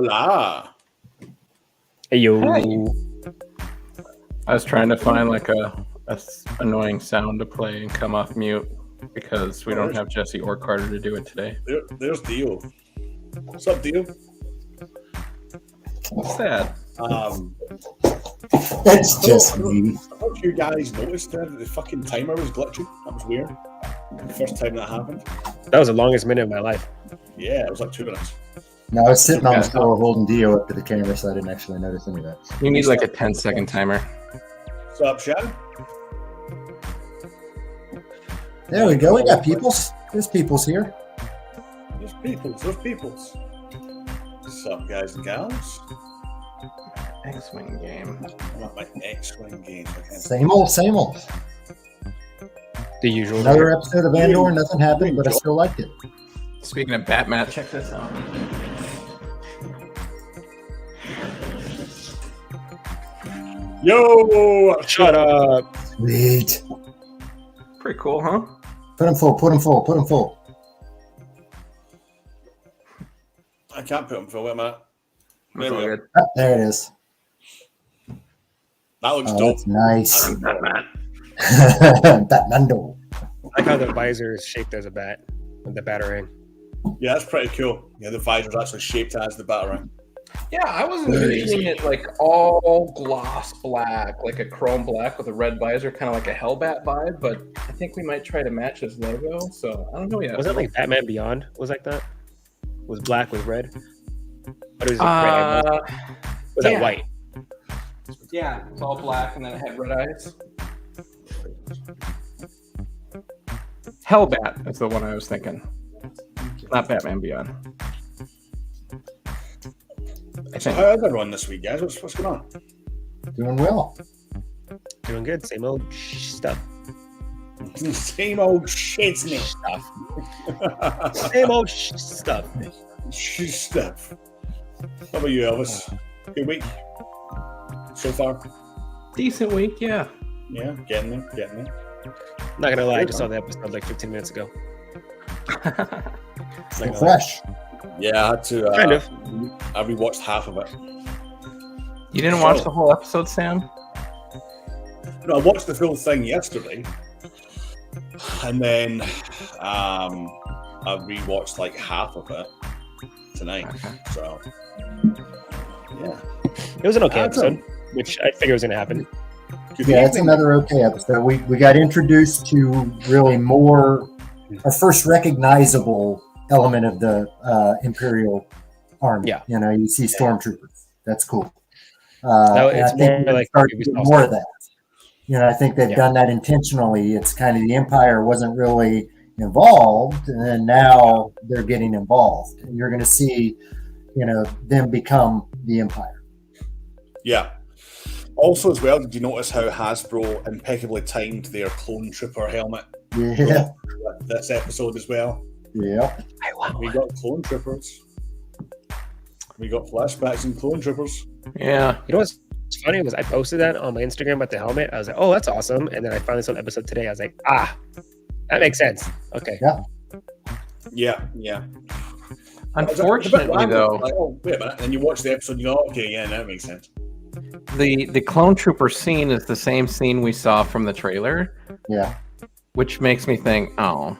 Hola. Hey, yo. Hey. I was trying to find like a annoying sound to play and come off mute because we don't have Jesse or Carter to do it today. There's Dio. What's up, Dio? What's that? It's just me. I hope you guys noticed that the fucking timer was glitching. That was weird. The first time that happened. That was the longest minute of my life. Yeah, it was like 2 minutes. No, I was sitting on the floor holding Dio up to the camera, so I didn't actually notice any of that. You need like a 10-second timer. What's up, Shannon? There we go. We got peoples. There's peoples here. There's peoples. What's up, guys and gals? X-Wing game. I want my X-Wing game. Same old, same old. The usual. Another episode of Andor, nothing happened, but I still liked it. Speaking of Batman, check this out. Yo! Shut up. Sweet. Pretty cool, huh? Put him full. I can't put him full. Wait a minute. That's all good. Ah, there it is. That looks Oh, dope. that's nice. Batman. Batmando. I like how the visor is shaped as a bat with the batarang. Yeah, that's pretty cool. Yeah, the visor's actually shaped as the batarang. Yeah, I wasn't envisioning it like all gloss black, like a chrome black with a red visor, kind of like a Hellbat vibe, but I think we might try to match his logo, so I don't know yet. Was that like Batman Beyond? Was like that? Was black with red? But it was red. Was that white? Yeah, it's all black and then it had red eyes. Hellbat is the one I was thinking. Not Batman Beyond. So how is everyone this week, guys? What's going on? Doing well. Doing good. Same old stuff. Same old shit Stuff. Same old stuff. Stuff. How about you, Elvis? Good week so far? Decent week, yeah. Yeah, getting there. Not gonna lie, I just saw the episode like 15 minutes ago. Still fresh. Yeah, I had to. Kind of. I rewatched half of it. You didn't watch the whole episode, Sam? No, I watched the full thing yesterday, and then I rewatched like half of it tonight. Okay. So, yeah, It was an okay episode, which I figured was gonna happen. Yeah, it's another okay episode. We got introduced to really more, our first recognizable element of the Imperial Army. Yeah. You know, you see stormtroopers. That's cool. No, and it's I think more like start to get more of that. You know, I think they've done that intentionally. It's kind of the Empire wasn't really involved, and then now they're getting involved. And you're going to see, you know, them become the Empire. Yeah. Also, as well, did you notice how Hasbro impeccably timed their clone trooper helmet? Yeah. This episode as well. Yeah. We got clone troopers. We got flashbacks and clone troopers. Yeah. You know what's funny was I posted that on my Instagram about the helmet. I was like, oh, that's awesome. And then I finally saw the episode today. I was like, that makes sense. Okay. Yeah. Yeah. Unfortunately, though, like, oh, wait a minute. And you watch the episode and you go, okay, yeah, that makes sense. the clone trooper scene is the same scene we saw from the trailer. Yeah. Which makes me think, oh,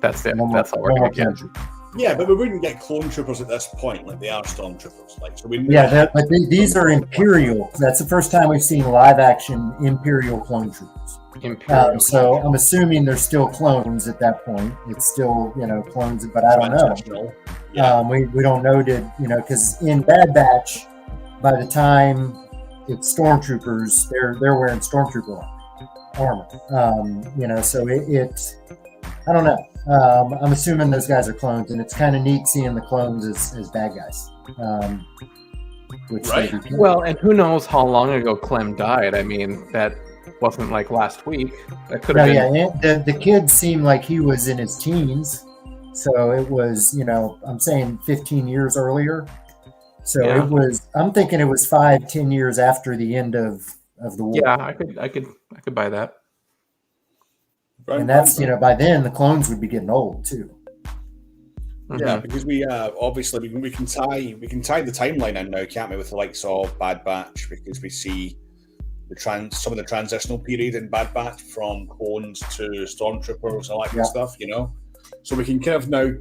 that's it. No That's all we're more going to get. country. Yeah, but we wouldn't get clone troopers at this point, like they are stormtroopers. Like, so we. But these are Imperial. That's the first time we've seen live action Imperial clone troopers. Imperial. So I'm assuming they're still clones at that point. It's still, clones, but I don't know. Yeah. We don't know, because in Bad Batch, by the time it's stormtroopers, they're wearing stormtrooper armor. So it I don't know. I'm assuming those guys are clones, and it's kind of neat seeing the clones as bad guys. Right. Well, and who knows how long ago Clem died? I mean, that wasn't like last week. That could have been. Yeah, the kid seemed like he was in his teens, so it was, I'm saying 15 years earlier. So Yeah. it was. I'm thinking it was 5-10 years after the end of the war. Yeah, I could buy that. And that's, by then the clones would be getting old too. Yeah, because we obviously we can tie the timeline in now, can't we, with the likes of Bad Batch, because we see some of the transitional period in Bad Batch from clones to stormtroopers and all that kind of stuff, you know. So we can kind of now,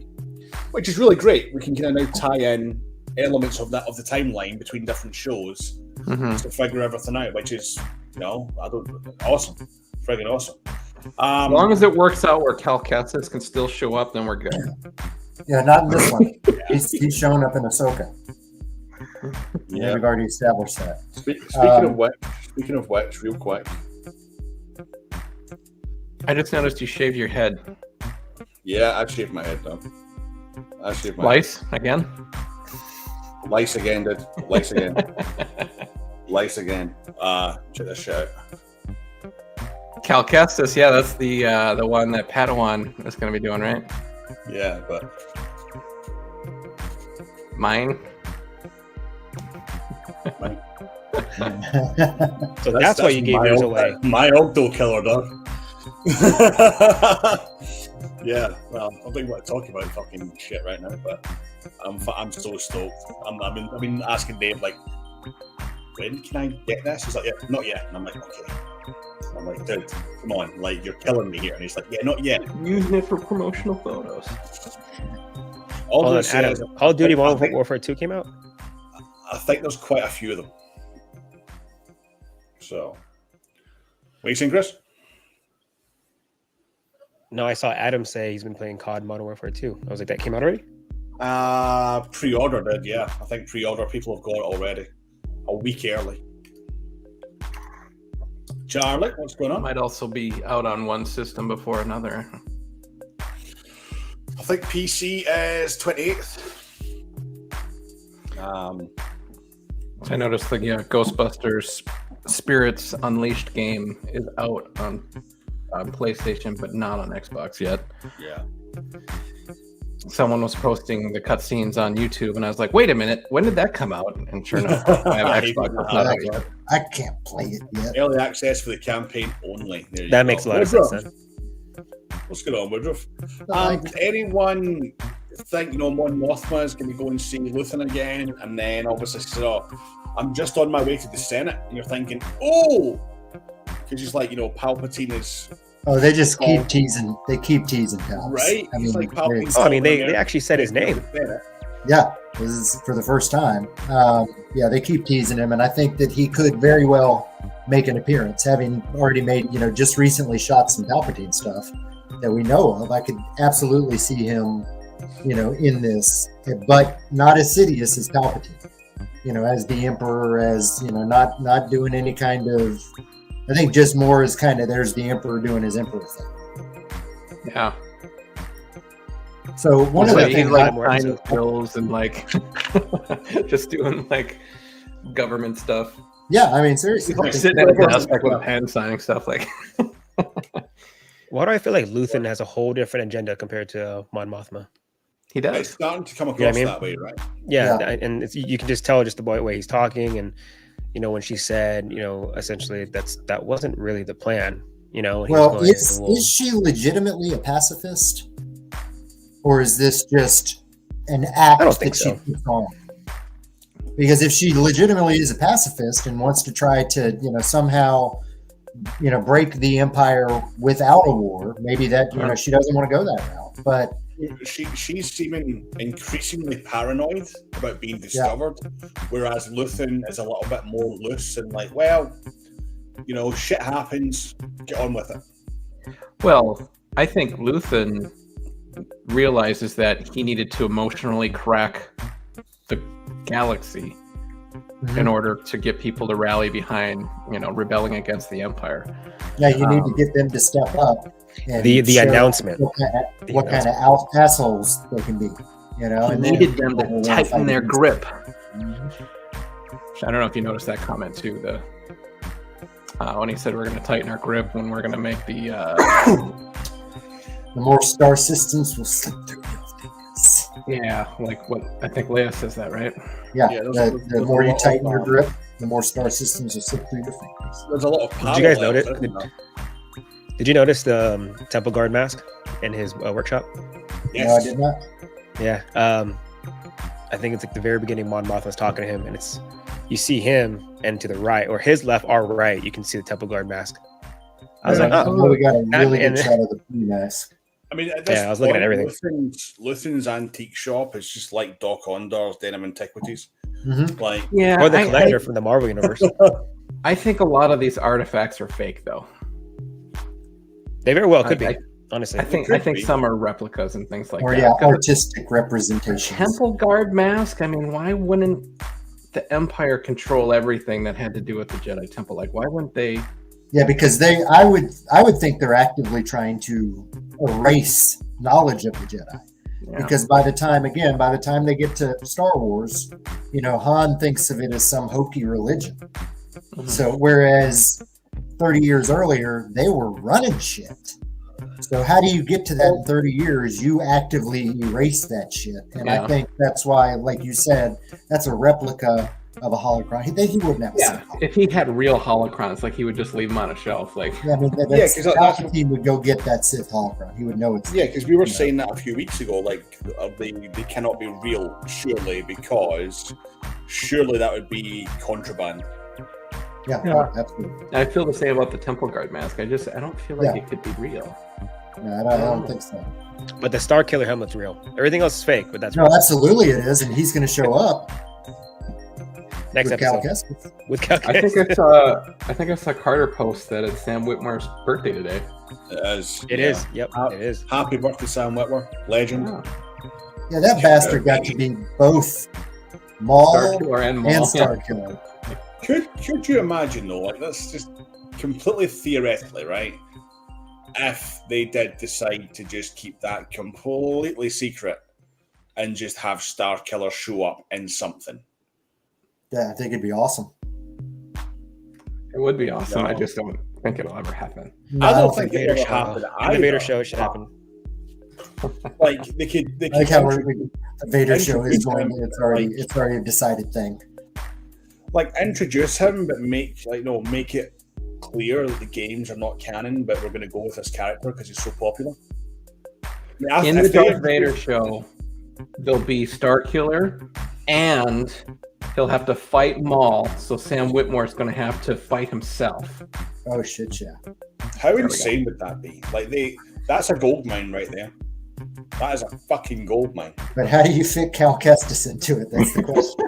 which is really great, we can kind of now tie in elements of the timeline between different shows to figure everything out, which is, you know, awesome, friggin' awesome. As long as it works out where Cal Kestis can still show up, then we're good. Yeah, not in this one. He's showing up in Ahsoka. Yeah, we've already established that. Speaking of which, real quick, I just noticed you shaved your head. Yeah, I've shaved my head though. Lice again? Lice again, dude. Lice again. Lice again. Check this shit out. Cal Kestis, yeah, that's the one that Padawan is going to be doing, right? Yeah, but mine. So that's why you gave yours away. My Ogdo killer, dog. Yeah, well, I don't think want to talk about fucking shit right now, but I'm so stoked. I've been asking Dave, like, when can I get this? He's like, yeah, not yet. And I'm like, okay. I'm like, dude, come on, like, you're killing me here. And he's like, yeah, not yet. Using it for promotional photos. Call of Duty Modern Warfare 2 came out? I think there's quite a few of them. So, what are you saying, Chris? No, I saw Adam say he's been playing COD Modern Warfare 2. I was like, that came out already? Pre-order did, yeah. I think pre-order people have got it already. A week early. Charlie, what's going on? Might also be out on one system before another. I think PC is 28th. I noticed the Ghostbusters Spirits Unleashed game is out on PlayStation, but not on Xbox yet. Yeah. Someone was posting the cutscenes on YouTube, and I was like, "Wait a minute, when did that come out?" And sure enough, I have Xbox. It's not out yet. I can't play it yet. Early access for the campaign only. That makes a lot of sense. Then. What's going on, Woodruff? Anyone think Mon Mothma is going to go and see Luthen again, and then obviously said, "Oh, I'm just on my way to the Senate," and you're thinking, "Oh," because he's like, Palpatine is. Oh, they just keep teasing. They keep teasing Palps. Right? I mean, like Palpatine's they actually said his name. Yeah, this is for the first time. Yeah, they keep teasing him, and I think that he could very well make an appearance, having already made, just recently shot some Palpatine stuff that we know of. I could absolutely see him, in this, but not as Sidious as Palpatine. As the Emperor, as not doing any kind of. I think just more is kind of there's the Emperor doing his Emperor thing. Yeah. So one of the things like signing bills and just doing government stuff. Yeah, I mean seriously, sitting at a desk with a pen signing stuff like. Why do I feel like Luthen has a whole different agenda compared to Mon Mothma? He does. It's starting to come across that way, right? Yeah. And you can just tell just the way he's talking, and when she said, essentially that wasn't really the plan. Well, is she legitimately a pacifist, or is this just an act that she puts on? Because if she legitimately is a pacifist and wants to try to, somehow, break the Empire without a war, maybe that she doesn't want to go that route. But she's seeming increasingly paranoid about being discovered, whereas Luthen is a little bit more loose and shit happens, get on with it. Well, I think Luthen realizes that he needed to emotionally crack the galaxy in order to get people to rally behind, rebelling against the Empire. Yeah, you need to get them to step up. And the announcement. What kind of assholes they can be, and needed them to tighten their grip. I don't know if you noticed that comment too. When he said we're going to tighten our grip when we're going to make the more star systems will slip through your fingers. Yeah, like what I think Leia says that, right? Yeah, the more you tighten your grip, the more star systems will slip through your fingers. There's a lot of power. Did you guys notice? Did you notice the Temple Guard mask in his workshop? Yes. No, I did not. Yeah. I think it's like the very beginning. Mon Mothma's talking to him, and you see him, and to the right or his left, our right, you can see the Temple Guard mask. I was like, oh, we got a really good shot of the mask. I mean, at this I was looking at everything. Luthen's antique shop is just like Doc Ondor's Denim Antiquities. Mm-hmm. Like, or the collector from the Marvel Universe. I think a lot of these artifacts are fake, though. They very well could be. Honestly, I think some are replicas and things like that. Or yeah, artistic representations. Temple Guard mask. I mean, why wouldn't the Empire control everything that had to do with the Jedi Temple? Like, why wouldn't they? Yeah, because I would think they're actively trying to erase knowledge of the Jedi. Yeah. Because by the time they get to Star Wars, Han thinks of it as some hokey religion. Mm-hmm. So whereas 30 years earlier, they were running shit. So how do you get to that in 30 years? You actively erase that shit. And I think that's why, like you said, that's a replica of a holocron. He wouldn't have if he had real holocrons, like he would just leave them on a shelf. Like because Palpatine would go get that Sith holocron. He would know it's because we were saying that a few weeks ago. Like they cannot be real, because surely that would be contraband. Yeah, absolutely. I feel the same about the Temple Guard mask. I don't feel like it could be real. No, I don't think so. But the Star Killer helmet's real. Everything else is fake, but that's real. Real. Absolutely it is, and he's going to show up next episode with Cal Kestis. I think I saw Carter post that it's Sam Witwer's birthday today. It is. Yep, it is. Happy birthday, Sam Witwer, legend. Yeah, that bastard got to be both Maul and Star Killer. Could you imagine though? Like that's just completely theoretically, right? If they did decide to just keep that completely secret and just have Star Killer show up in something. Yeah, I think it'd be awesome. It would be awesome. No. I just don't think it'll ever happen. No, I don't think it'll ever happen. The Vader show should happen. Like they could like how the Vader show is going. It's already a decided thing. Like introduce him, but make it clear that the games are not canon, but we're going to go with this character because he's so popular. In the Darth Vader show, there'll be Star Killer, and he'll have to fight Maul. So Sam Witwer's going to have to fight himself. Oh shit! Yeah. How insane would that be? Like that's a gold mine right there. That is a fucking gold mine. But how do you fit Cal Kestis into it? That's the question.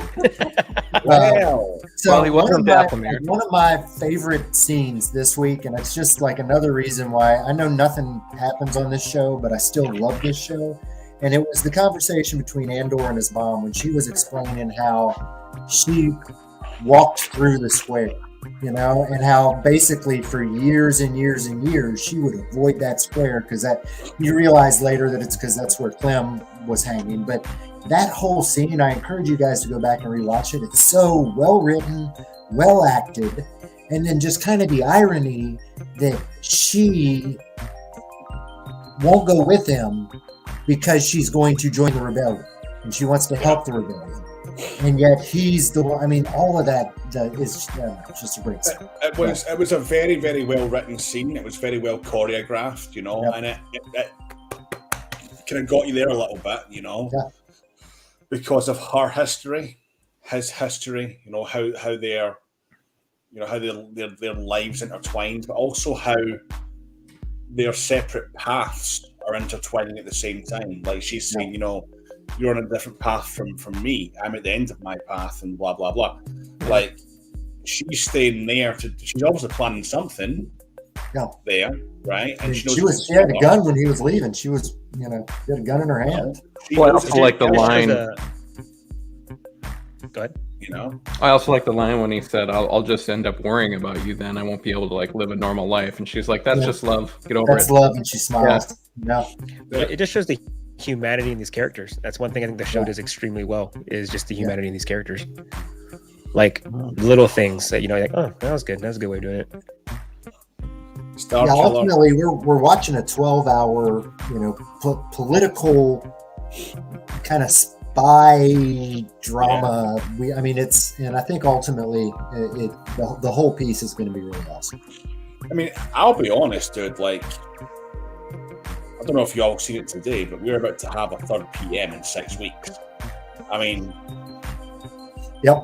Well, he wasn't one of my favorite scenes this week, and it's just like another reason why I know nothing happens on this show, but I still love this show. And it was the conversation between Andor and his mom when she was explaining how she walked through the square, and how basically for years and years and years she would avoid that square because you realize later that it's because that's where Clem was hanging. But that whole scene, I encourage you guys to go back and rewatch it. It's so well written, well acted, and then just kind of the irony that she won't go with him because she's going to join the rebellion and she wants to help the rebellion. And yet he's the one. I mean, all of that is just a great scene. It was a very, very well written scene. It was very well choreographed, and it kind of got you there a little bit, because of her history, his history, how their lives intertwined, but also how their separate paths are intertwining at the same time. Like she's saying, you're on a different path from me. I'm at the end of my path, and blah blah blah. Like she's staying there she's obviously planning something. There, right? And she had a gun when he was leaving. She was, she had a gun in her hand. Well, I also like the line. Go ahead. I also like the line when he said, "I'll just end up worrying about you. Then I won't be able to live a normal life." And she's like, "That's just love. Get over it." That's love, and she smiles. Yeah. It just shows the humanity in these characters. That's one thing I think the show does extremely well, is just the humanity in these characters. Like little things that like, oh, that was good. That was a good way of doing it. Ultimately, we're watching a 12-hour, political kind of spy drama. And I think ultimately the whole piece is going to be really awesome. I mean, I'll be honest, dude. Like, don't know if you all seen it today, but we're about to have a third PM in 6 weeks. I mean, Yep.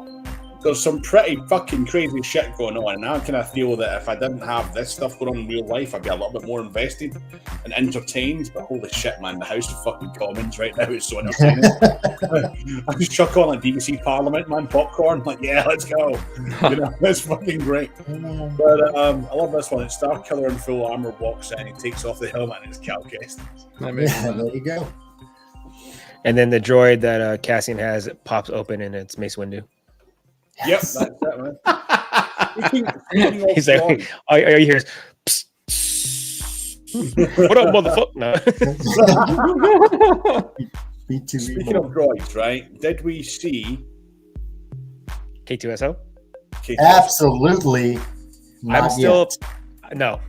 there's some pretty fucking crazy shit going on, and I kind of feel that if I didn't have this stuff going on in real life, I'd be a little bit more invested and entertained. But holy shit, man, the House of fucking Commons right now is so entertaining. I just chuck on like BBC Parliament, man, popcorn, like yeah, let's go. You know, it's fucking great. But I love this one. It's Starkiller in full armor walks in, he takes off the helmet, and it's Cal Kestis. Yeah, there you go. And then the droid that Cassian has pops open and it's Mace Windu. Yep, that's it, man. He's like, all you hear is, psst, psst. What up, motherfucker? No. Speaking of droids, right? Did we see K2SO? Absolutely. I'm still yet. no.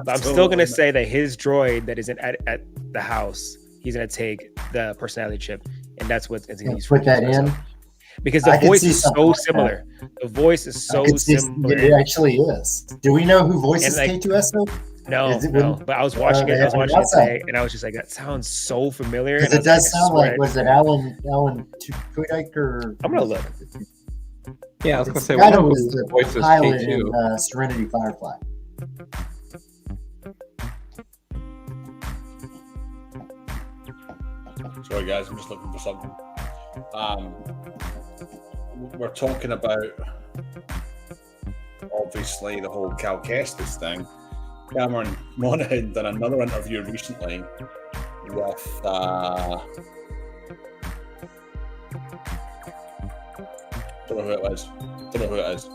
I'm still gonna say that his droid that isn't at the house, he's gonna take the personality chip, and that's what it's gonna use. Put that in. Because the voice is so similar. The voice is so similar. It actually is. Do we know who voices like, K2SO? No. But I was watching it. I was watching it today, and I was just like, that sounds so familiar. Because it does sound like, was it Alan Tudyk or? I'm gonna look. Yeah, I was gonna say, kind of was the voice is pilot K2. in Serenity Firefly. Sorry, guys, I'm just looking for something. We're talking about obviously the whole Cal Kestis thing. Cameron Monaghan done another interview recently with don't know who it is.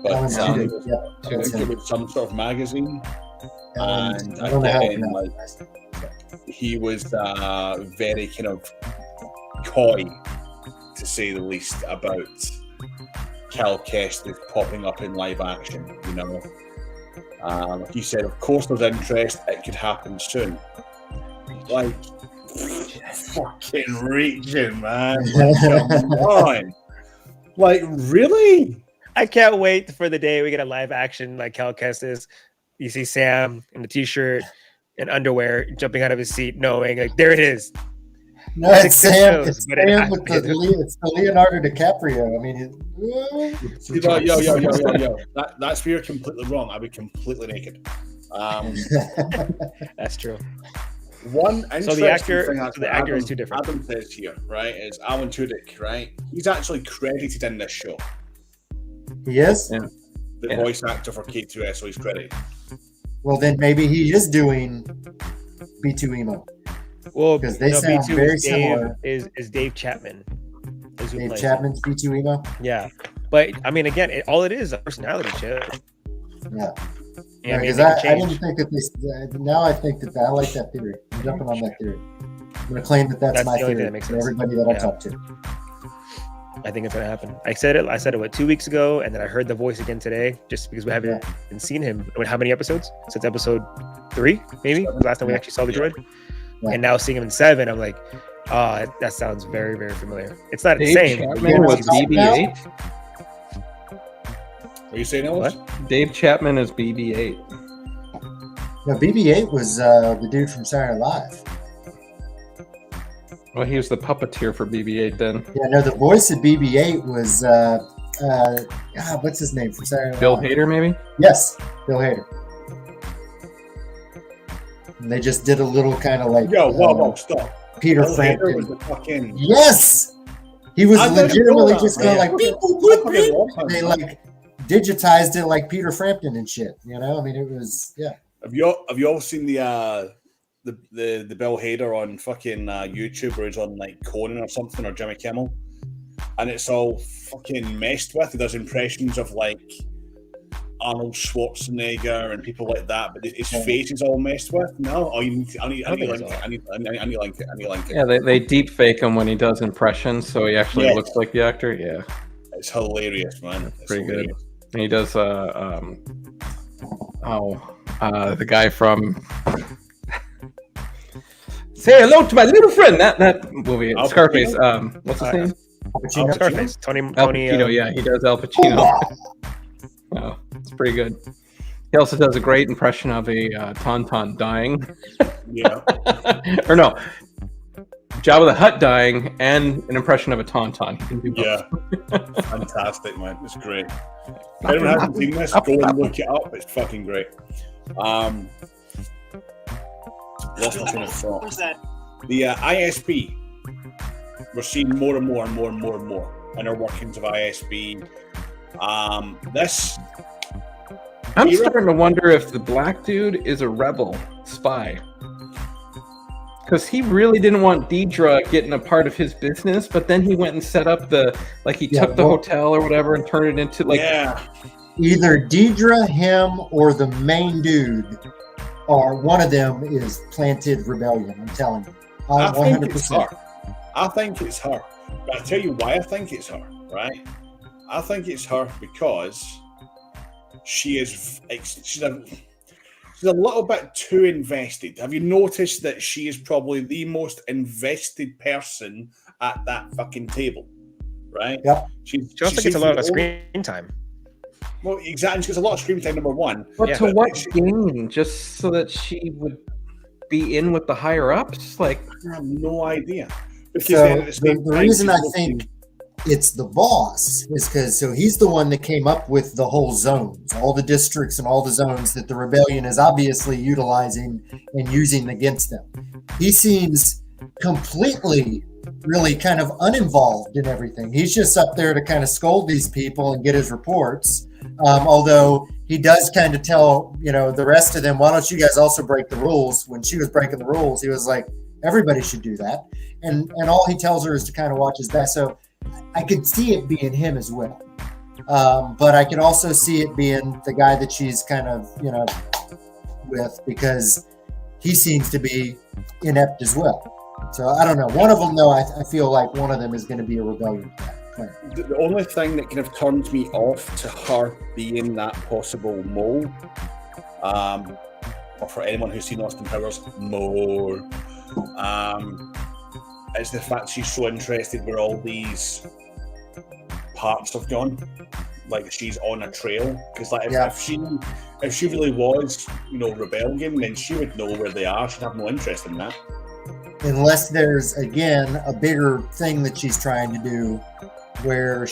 But Alan Tudyk, I think it was some sort of magazine, and I don't know how to again, pronounce it. he was very kind of coy, to say the least, about Cal Kestis popping up in live action. You know, he said, "Of course, there's interest. It could happen soon." Like, fucking reaching, man. Like, come on. Like, really? I can't wait for the day we get a live action like Cal Kestis. You see Sam in the t-shirt and underwear jumping out of his seat, knowing like there it is. No, it's Sam. It's Sam with it's the Leonardo DiCaprio. I mean, yo. That's where you're completely wrong. I'd be completely naked. That's true. One interesting so the actor Adam, is two different. Adam says here, right, is Alan Tudyk, right? He's actually credited in this show. He is? Yeah. The voice actor for K2S, so he's credited. Well, then maybe he is doing B2 Emo. Well, because they sound B2 very similar. Is Dave Chapman? Dave Chapman's B2 Emo? Yeah. But, I mean, again, all it is a personality chip. Yeah. Yeah, because I didn't think that this. Now I think that I like that theory. I'm jumping on that theory. I'm going to claim that that's my theory for everybody that I talk to. I think it's going to happen. I said it 2 weeks ago, and then I heard the voice again today, just because we haven't seen him. How many episodes? Since episode 3, maybe? Last time we actually saw the droid. Yeah. And now seeing him in 7, I'm like, oh, that sounds very, very familiar. It's not the same. Chapman was BB-8. Are you saying Ellis? What? Dave Chapman is BB-8. No, BB-8 was the dude from Saturday Night Live. Well, he was the puppeteer for BB-8 then. Yeah, no, the voice of BB-8 was what's his name from Saturday Night Bill Live? Hader, maybe? Yes, Bill Hader. And they just did a little kind of like whoa, stop. Peter Bill Frampton. Hader was the fucking... Yes, he was legitimately just going like beep, boop, boop, beep. They like digitized it like Peter Frampton and shit. You know, I mean, it was Have you all seen the Bill Hader on fucking YouTube where he's on like Conan or something or Jimmy Kimmel, and it's all fucking messed with. He does impressions of like Arnold Schwarzenegger and people like that, but his face is all messed with. No, I need to link it. Yeah, they deep fake him when he does impressions, so he actually looks like the actor. Yeah, it's hilarious, man. It's pretty hilarious. good. And he does the guy from Say Hello to My Little Friend. That movie, Scarface. What's his name? Scarface. Tony. Al Pacino. Yeah, he does Al Pacino. Oh, it's pretty good. He also does a great impression of a Tauntaun dying. Yeah. Or no, Jabba the Hutt dying and an impression of a Tauntaun. He can do both. Yeah. Fantastic, man. It's great. If anyone hasn't seen this, go and look it up. It's fucking great. Lost my train of thought. What's that? The ISB. We're seeing more and more and more and more and more inner workings of ISB. This. I'm starting to wonder if the black dude is a rebel spy. Because he really didn't want Deidre getting a part of his business, but then he went and set up the, like he took the hotel or whatever and turned it into like... Yeah. Either Deidre, him, or the main dude, or one of them is planted rebellion, I'm telling you. I think it's her. I think it's her. But I'll tell you why I think it's her, right? I think it's her because she's a little bit too invested. Have you noticed that she is probably the most invested person at that fucking table, right? Yep. She also gets a lot of screen time. Well, exactly. She gets a lot of screen time, number one. But to what gain? Just so that she would be in with the higher ups? Like, I have no idea. Because so the reason I think it's the boss is because he's the one that came up with the whole zones, all the districts and all the zones that the rebellion is obviously utilizing and using against them. He seems completely really kind of uninvolved in everything. He's just up there to kind of scold these people and get his reports. Although he does kind of tell, the rest of them, why don't you guys also break the rules? When she was breaking the rules, he was like, everybody should do that. And all he tells her is to kind of watch his back. So I could see it being him as well. But I could also see it being the guy that she's kind of, with, because he seems to be inept as well. So I don't know. One of them, though, I feel like one of them is going to be a rebellion player. The only thing that kind of turns me off to her being that possible mole, or for anyone who's seen Austin Powers more, is the fact she's so interested where all these parts have gone. Like she's on a trail, because if she really was, rebellion, then she would know where they are. She'd have no interest in that. Unless there's again a bigger thing that she's trying to do, where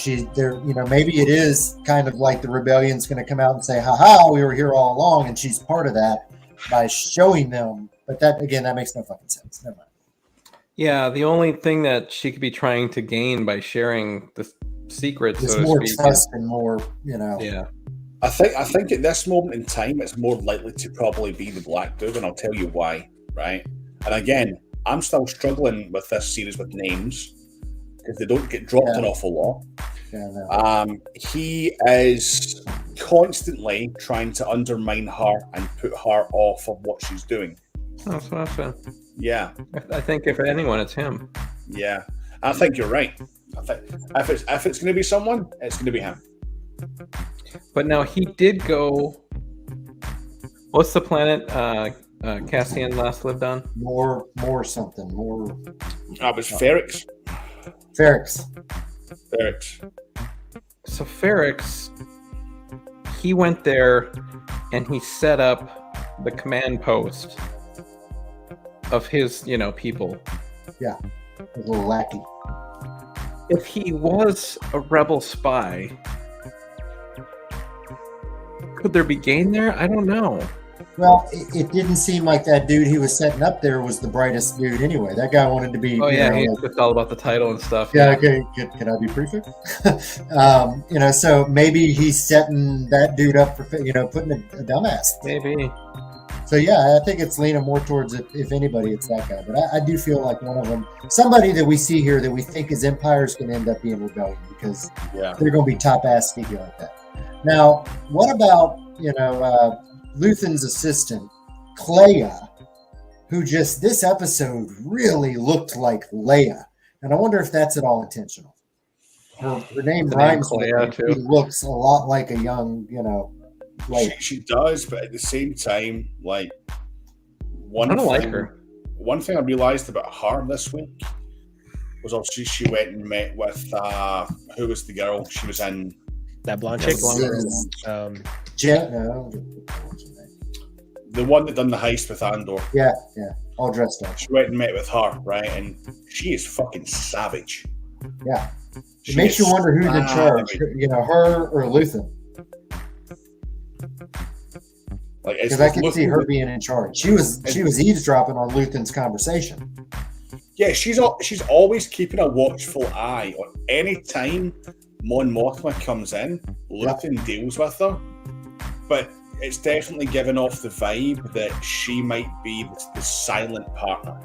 maybe it is kind of like the rebellion's going to come out and say, "Ha, we were here all along," and she's part of that by showing them. But that makes no fucking sense. Never mind. Yeah, the only thing that she could be trying to gain by sharing the secrets is more trust and more, Yeah. I think at this moment in time, it's more likely to probably be the Black Dude, and I'll tell you why, right? And again, I'm still struggling with this series with names because they don't get dropped an awful lot. Yeah, no. He is constantly trying to undermine her and put her off of what she's doing. That's what I said. Yeah. I think if anyone, it's him. Yeah. I think you're right. I think if it's going to be someone, it's going to be him. But now he did go... What's the planet Cassian last lived on? More something. More... That was Ferrix. Ferrix. So Ferrix, he went there and he set up the command post of his, people. Yeah, a little lackey. If he was a rebel spy, could there be gain there? I don't know. Well, it didn't seem like that dude he was setting up there was the brightest dude anyway. That guy wanted to be... Oh, yeah, it's all about the title and stuff. Yeah, okay, can I be prefect? So maybe he's setting that dude up for, putting a dumbass. Maybe. So, yeah, I think it's leaning more towards, if anybody, it's that guy. But I do feel like one of them, somebody that we see here that we think is Empire is going to end up being Rebellion, because they're going to be top-ass sneaky like that. Now, what about, Luthen's assistant, Clea, who just this episode really looked like Leia. And I wonder if that's at all intentional. Her name rhymes with it. She looks a lot like a young, Leia. She does, but at the same time, like, one thing I realized about her this week was obviously she went and met with, who was the girl? She was in... That blonde chick? what's her name? The one that done the heist with Andor. Yeah, all dressed up. She went and met with her, right? And she is fucking savage. Yeah. It makes you wonder who's in charge, her or Luthen. Because I could see her being in charge. She was eavesdropping on Luthen's conversation. Yeah, she's always keeping a watchful eye on any time Mon Mothma comes in. Luthen deals with her, but it's definitely given off the vibe that she might be the silent partner.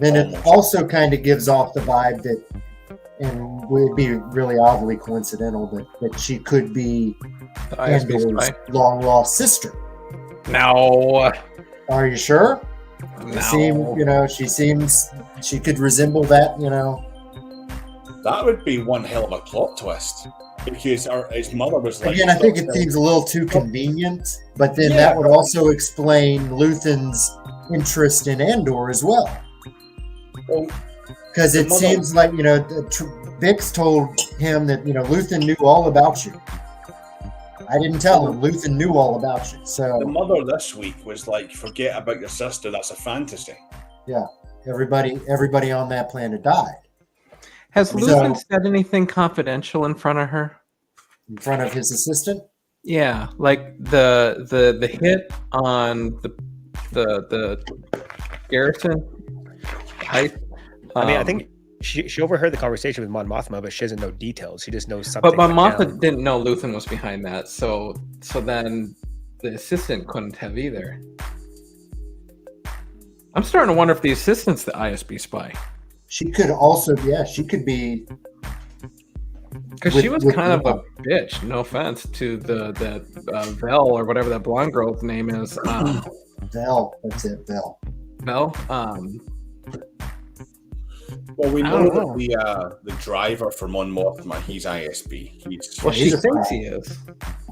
Then it also kind of gives off the vibe that, and would be really oddly coincidental, that she could be Andor's long lost sister. No. Are you sure? No. She could resemble that, That would be one hell of a plot twist. Because his mother was like... Again, I think it seems a little too convenient, but then that would also explain Luthen's interest in Andor as well. Because it seems like, Bix told him that, Luthen knew all about you. I didn't tell him. Luthen knew all about you. So the mother this week was like, forget about your sister, that's a fantasy. Yeah. Everybody on that planet died. Has Luthen said anything confidential in front of her? In front of his assistant? Yeah, like the hit on the Garrison. I think she overheard the conversation with Mon Mothma, but she doesn't know details. She just knows something. But Mon Mothma didn't know Luthen was behind that, so then the assistant couldn't have either. I'm starting to wonder if the assistant's the ISB spy. She could also, she could be. Because she was kind of a bitch. No offense to that Vel or whatever that blonde girl's name is. Vel, that's it, Vel. Vel. Well, we know that the driver for Mon Mothma, he's ISB. She thinks he is.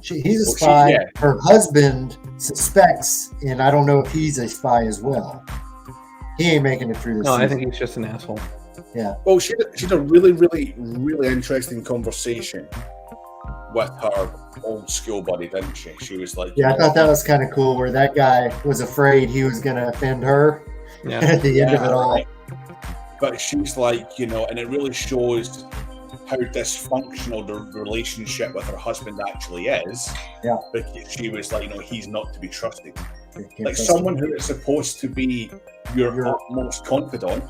He's a spy. Her husband suspects, and I don't know if he's a spy as well. He ain't making it through this. No, I think he's just an asshole. Yeah. Well, she had a really, really, really interesting conversation with her old school buddy, didn't she? She was like, I thought that was kind of cool, where that guy was afraid he was going to offend her at the end of it all. Right. But she's like, and it really shows how dysfunctional the relationship with her husband actually is. Yeah. Because she was like, he's not to be trusted. Like someone who is supposed to be your utmost confidant,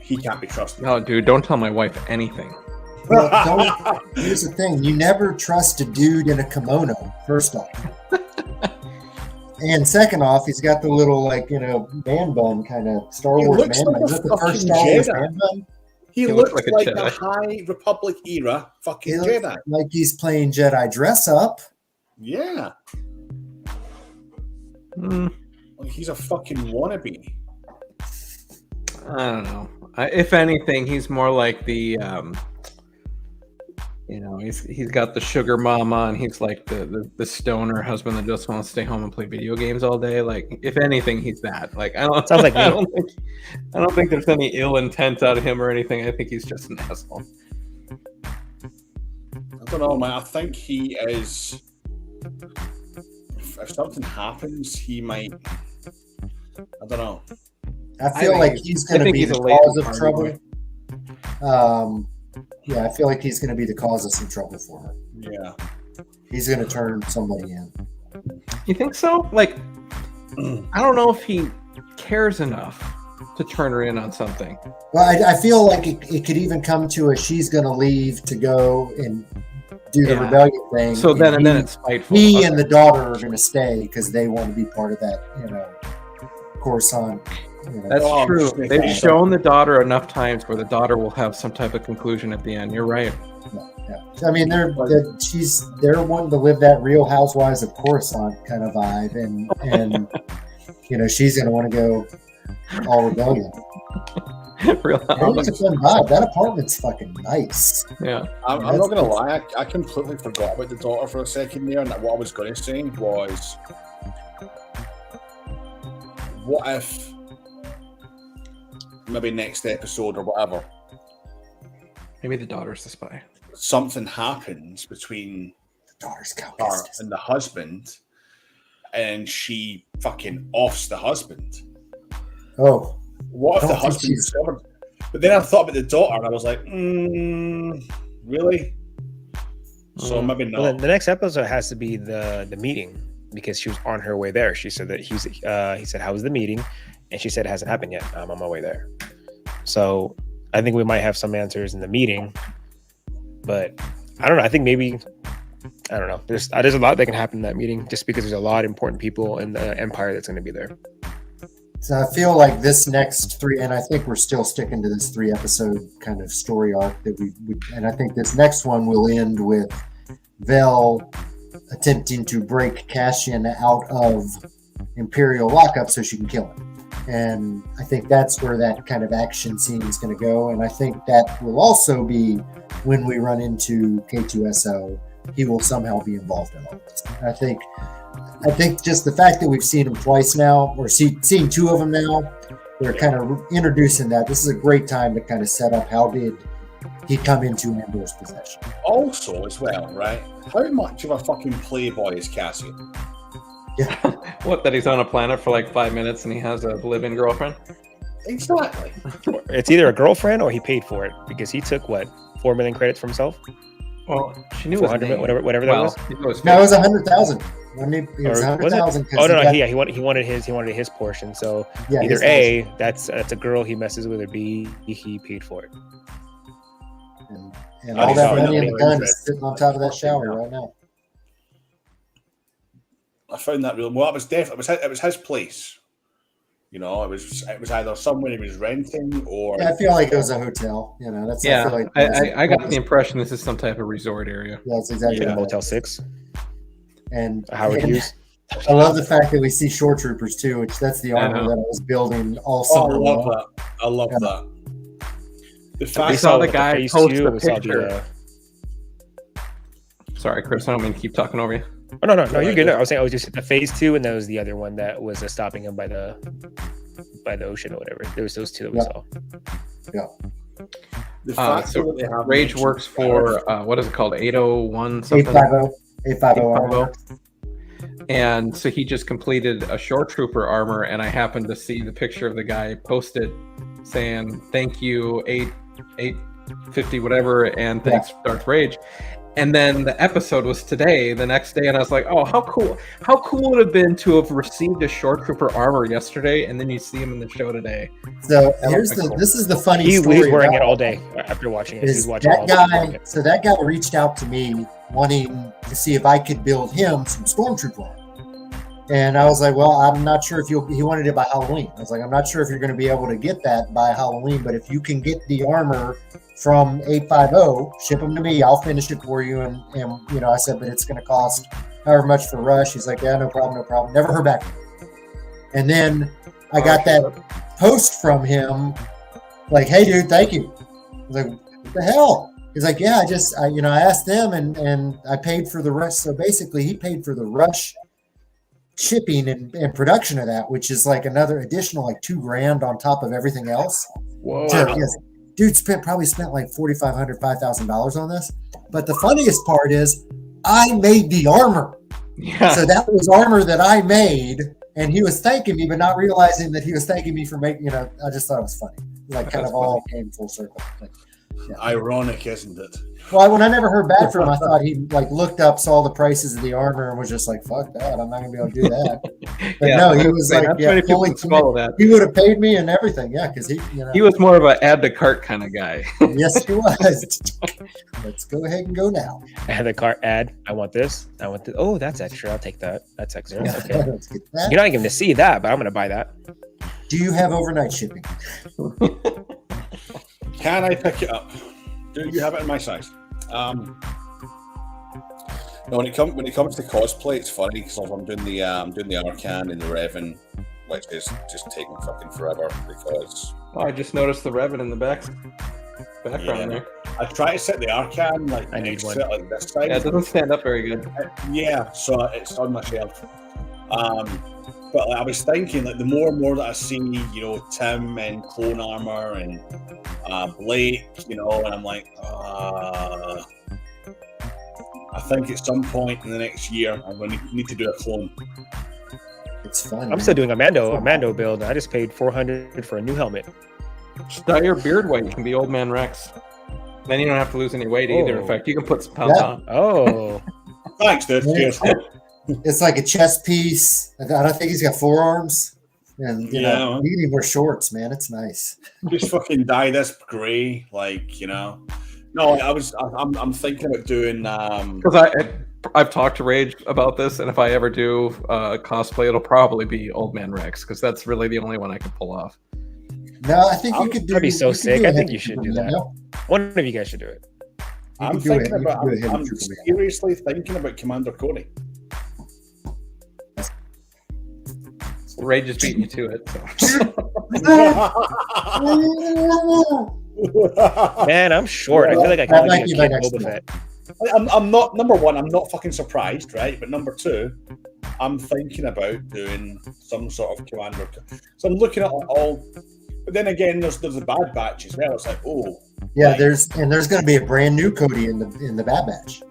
he can't be trusted. No, dude, don't tell my wife anything. Well, here's the thing. You never trust a dude in a kimono, first off. And second off, he's got the little, man bun kind of Star Wars man bun. Is that the first Star Wars man bun? He looks like a High Republic era fucking Jedi. Like he's playing Jedi dress up. Yeah. He's a fucking wannabe. I don't know. If anything, he's more like the, he's got the sugar mama, and he's like the stoner husband that just wants to stay home and play video games all day. Like, if anything, he's that. Like, sounds like I don't think there's any ill intent out of him or anything. I think he's just an asshole. I don't know, man. I think he is. If something happens, he might. I don't know. I feel like he's going to be the cause of trouble. I feel like he's going to be the cause of some trouble for her. Yeah. He's going to turn somebody in. You think so? Like, I don't know if he cares enough to turn her in on something. Well, I feel like it could even come to a she's going to leave to go and do the rebellion thing. So then it's spiteful. He and the daughter are going to stay because they want to be part of that, Coruscant. That's true. They've shown the daughter enough times where the daughter will have some type of conclusion at the end. You're right. Yeah. I mean, they're wanting to live that Real Housewives of Coruscant kind of vibe, and she's going to want to go all rebellion. Real It's a fun vibe. That apartment's fucking nice. Yeah. I'm not going to lie. I completely forgot about the daughter for a second there, and what I was going to say was, what if maybe next episode or whatever, maybe the daughter's the spy, something happens between daughter's cow her business. and the husband, and she fucking offs the husband. Oh, What if I the don't think husband she's- discovered? But then I thought about the daughter, and I was like, really? So maybe not. Well, then the next episode has to be the meeting, because she was on her way there. She said that he said, "How was the meeting?" And she said, "It hasn't happened yet. I'm on my way there." So I think we might have some answers in the meeting, but I don't know. I think maybe, I don't know. There's a lot that can happen in that meeting, just because there's a lot of important people in the Empire that's going to be there. So I feel like this next 3, and I think we're still sticking to this 3-episode kind of story arc that we and I think this next one will end with Vel attempting to break Cassian out of Imperial lockup so she can kill him. And I think that's where that kind of action scene is going to go. And I think that will also be when we run into K2SO, he will somehow be involved in all this. I think just the fact that we've seen him twice now, or seen 2 of them now, they're kind of introducing that. This is a great time to kind of set up how did he come into Andor's possession. Also, as well, right? How much of a fucking playboy is Cassian? Yeah. What, that he's on a planet for like 5 minutes and he has a live-in girlfriend? Exactly. It's either a girlfriend or he paid for it, because he took 4 million credits for himself. Well, she knew his 400, name. whatever that was. He was No, it was 100,000. It was Or 100,000. Oh no, he wanted his portion. So Yeah, either his A, that's a girl he messes with, or B, he paid for it. And Oh, all he's that already money in the on gun the is sitting on top of that shower right now. I found that real. Well, it was definitely it was his place. You know, it was either somewhere he was renting or. Yeah, I feel like it was a hotel. You know, that's. I Yeah, feel like I got the impression this is some type of resort area. Yeah, that's exactly Yeah, right. Motel 6. And Howard Hughes. I love the fact that we see shore troopers too, which that's the armor know. that I was building all Oh, summer I love long. that. I love Yeah. that. The We fact saw the with guy phase post 2, the we saw picture. Sorry, Chris, I don't mean to keep talking over you. Oh no, you're good. I was saying, was just the phase 2, and that was the other one that was stopping him by the ocean or whatever. There was those 2 that we Yeah. saw. Yeah. the fact So that they have Rage mentioned- works for what is it called? 801 something. 850. 850 armor. 850. And so he just completed a shore trooper armor, and I happened to see the picture of the guy posted saying "Thank you 850 whatever," and thanks Darth Rage. And then the episode was today, the next day, and I was like, "Oh, how cool! How cool would it have been to have received a shore trooper armor yesterday, and then you see him in the show today." So That here's looks the. cool. This is the funny He story. was wearing about it all day after watching it. He is was watching that all guy? So that guy reached out to me wanting to see if I could build him some stormtrooper armor. And I was like, well, I'm not sure if he wanted it by Halloween. I was like, I'm not sure if you're going to be able to get that by Halloween, but if you can get the armor from 850, ship them to me. I'll finish it for you. And you know, I said, but it's going to cost however much for rush. He's like, yeah, no problem. Never heard back from him. And then I got that post from him like, hey, dude, thank you. I was like, what the hell? He's like, yeah, I asked them and I paid for the rush. So basically he paid for the rush shipping and production of that, which is like another additional like $2,000 on top of everything else. Whoa! Yes, dude probably spent like $4,500, $5,000 on this. But the funniest part is I made the armor. Yeah. So that was armor that I made, and he was thanking me, but not realizing that he was thanking me for making. I just thought it was funny. Like kind That's of all came full circle. Like, Ironic, isn't it? well, when I never heard back from him, I thought he like looked up, saw the prices of the armor, and was just like, "Fuck that! I'm not gonna be able to do that." But Yeah, no, he was like, not many people fully can swallow that. He would have paid me and everything, yeah, because he He was more of an add to cart kind of guy. yes, he was. Let's go ahead and go now. I had the cart ad. I want this. I want this. Oh, that's extra. I'll take that. That's extra. Okay. Let's get that. You're not even to see that, but I'm gonna buy that. Do you have overnight shipping? Can I pick it up? Do you have it in my size? No, when it comes to cosplay, it's funny because I'm doing the Arcan and the Revan, which is just taking fucking forever because Oh, I just noticed the Revan in the background Yeah. there. I try to set the Arcan like I need next one. to it, like this side. Yeah, it doesn't stand up very good. Yeah, so it's on my shelf. But like, I was thinking, like the more and more that I see, Tim and Clone Armor and Blake, and I'm like, I think at some point in the next year, I'm going to need to do a clone. It's fun. I'm still doing a Mando build. I just paid $400 for a new helmet. Just dye your beard white. You can be Old Man Rex. Then you don't have to lose any weight either. In fact, you can put some pounds on. Oh. Thanks, dude. Cheers. It's like a chest piece. I don't think he's got forearms. And you know, you can even wear shorts, man. It's nice. Just fucking dye this grey, like, you know. No, I'm thinking about doing because I've talked to Rage about this, and if I ever do cosplay, it'll probably be Old Man Rex because that's really the only one I can pull off. No, I think you could do. That'd be so sick. I think you should do that. One of you guys should do it. I'm seriously thinking about Commander Cody. Rage is beating you to it. So. Man, I'm short. I feel like I can be a Boba Fett. I'm not, number one, I'm not fucking surprised, right? But number two, I'm thinking about doing some sort of commander. So I'm looking at all, but then again, there's the Bad Batch as well. It's like, oh, yeah, like, there's going to be a brand new Cody in the Bad Batch.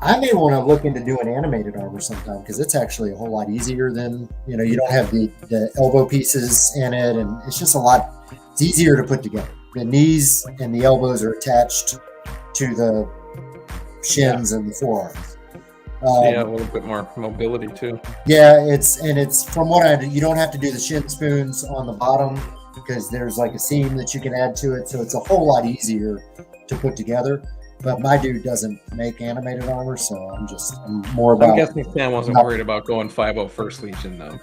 I may want to look into doing animated armor sometime because it's actually a whole lot easier than, you know, you don't have the elbow pieces in it, and it's just it's easier to put together. The knees and the elbows are attached to the shins and the forearms. A little bit more mobility too. Yeah, it's from what you don't have to do the shin spoons on the bottom because there's like a seam that you can add to it, so it's a whole lot easier to put together. But my dude doesn't make animated armor, so I'm more about. I'm guessing Sam wasn't worried about going 501st Legion though,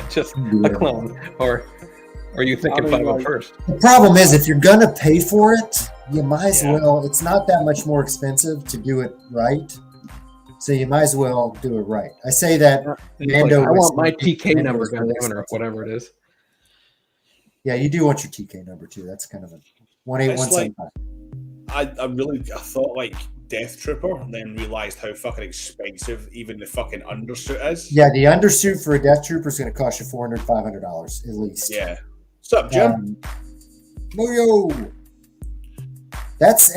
just a clone, or are you thinking 501st? The problem is, if you're gonna pay for it, you might as well. It's not that much more expensive to do it right, so you might as well do it right. I say that. Mando, I want my TK number, or whatever it is. Yeah, you do want your TK number too. That's kind of a 18175. I thought like Death Trooper, and then realized how fucking expensive even the fucking undersuit is. Yeah, the undersuit for a Death Trooper is going to cost you $400, $500 at least. Yeah. What's up, Jim? Yo. That's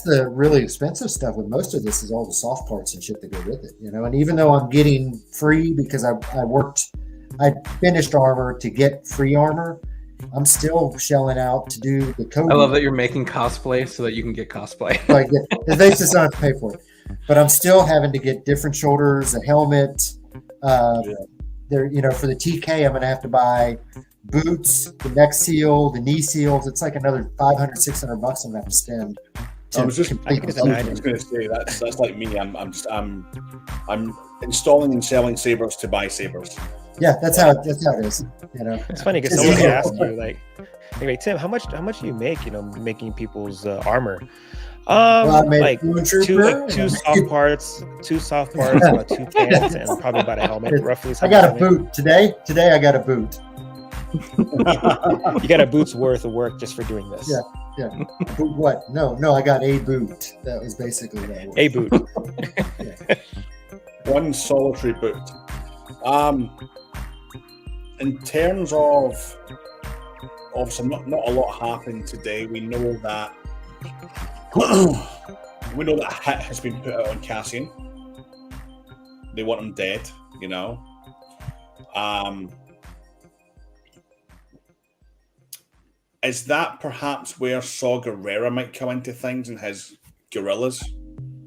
the really expensive stuff. With most of this is all the soft parts and shit that go with it, you know. And even though I'm getting free because I finished armor to get free armor, I'm still shelling out to do the code. I love that you're making cosplay so that you can get cosplay. Like the basis don't have to pay for it, but I'm still having to get different shoulders, a helmet. There, you know, for the TK, I'm going to have to buy boots, the neck seal, the knee seals. It's like another $500, $600 I'm going to have to spend. I was just going to say that's like me. I'm installing and selling sabers to buy sabers. Yeah, that's how it is. You know, it's funny because someone asked you like, Tim, how much do you make? You know, making people's armor. Like two soft parts, about 2 pants, and probably about a helmet. Roughly. I got a boot today. Today I got a boot. You got a boot's worth of work just for doing this. Yeah. Boot what? No, I got a boot. That was basically what it was. A boot. Yeah. One solitary boot. In terms of some, not a lot happened today. We know that a hit has been put out on Cassian. They want him dead, you know. Is that perhaps where Saw Gerrera might come into things and his guerrillas?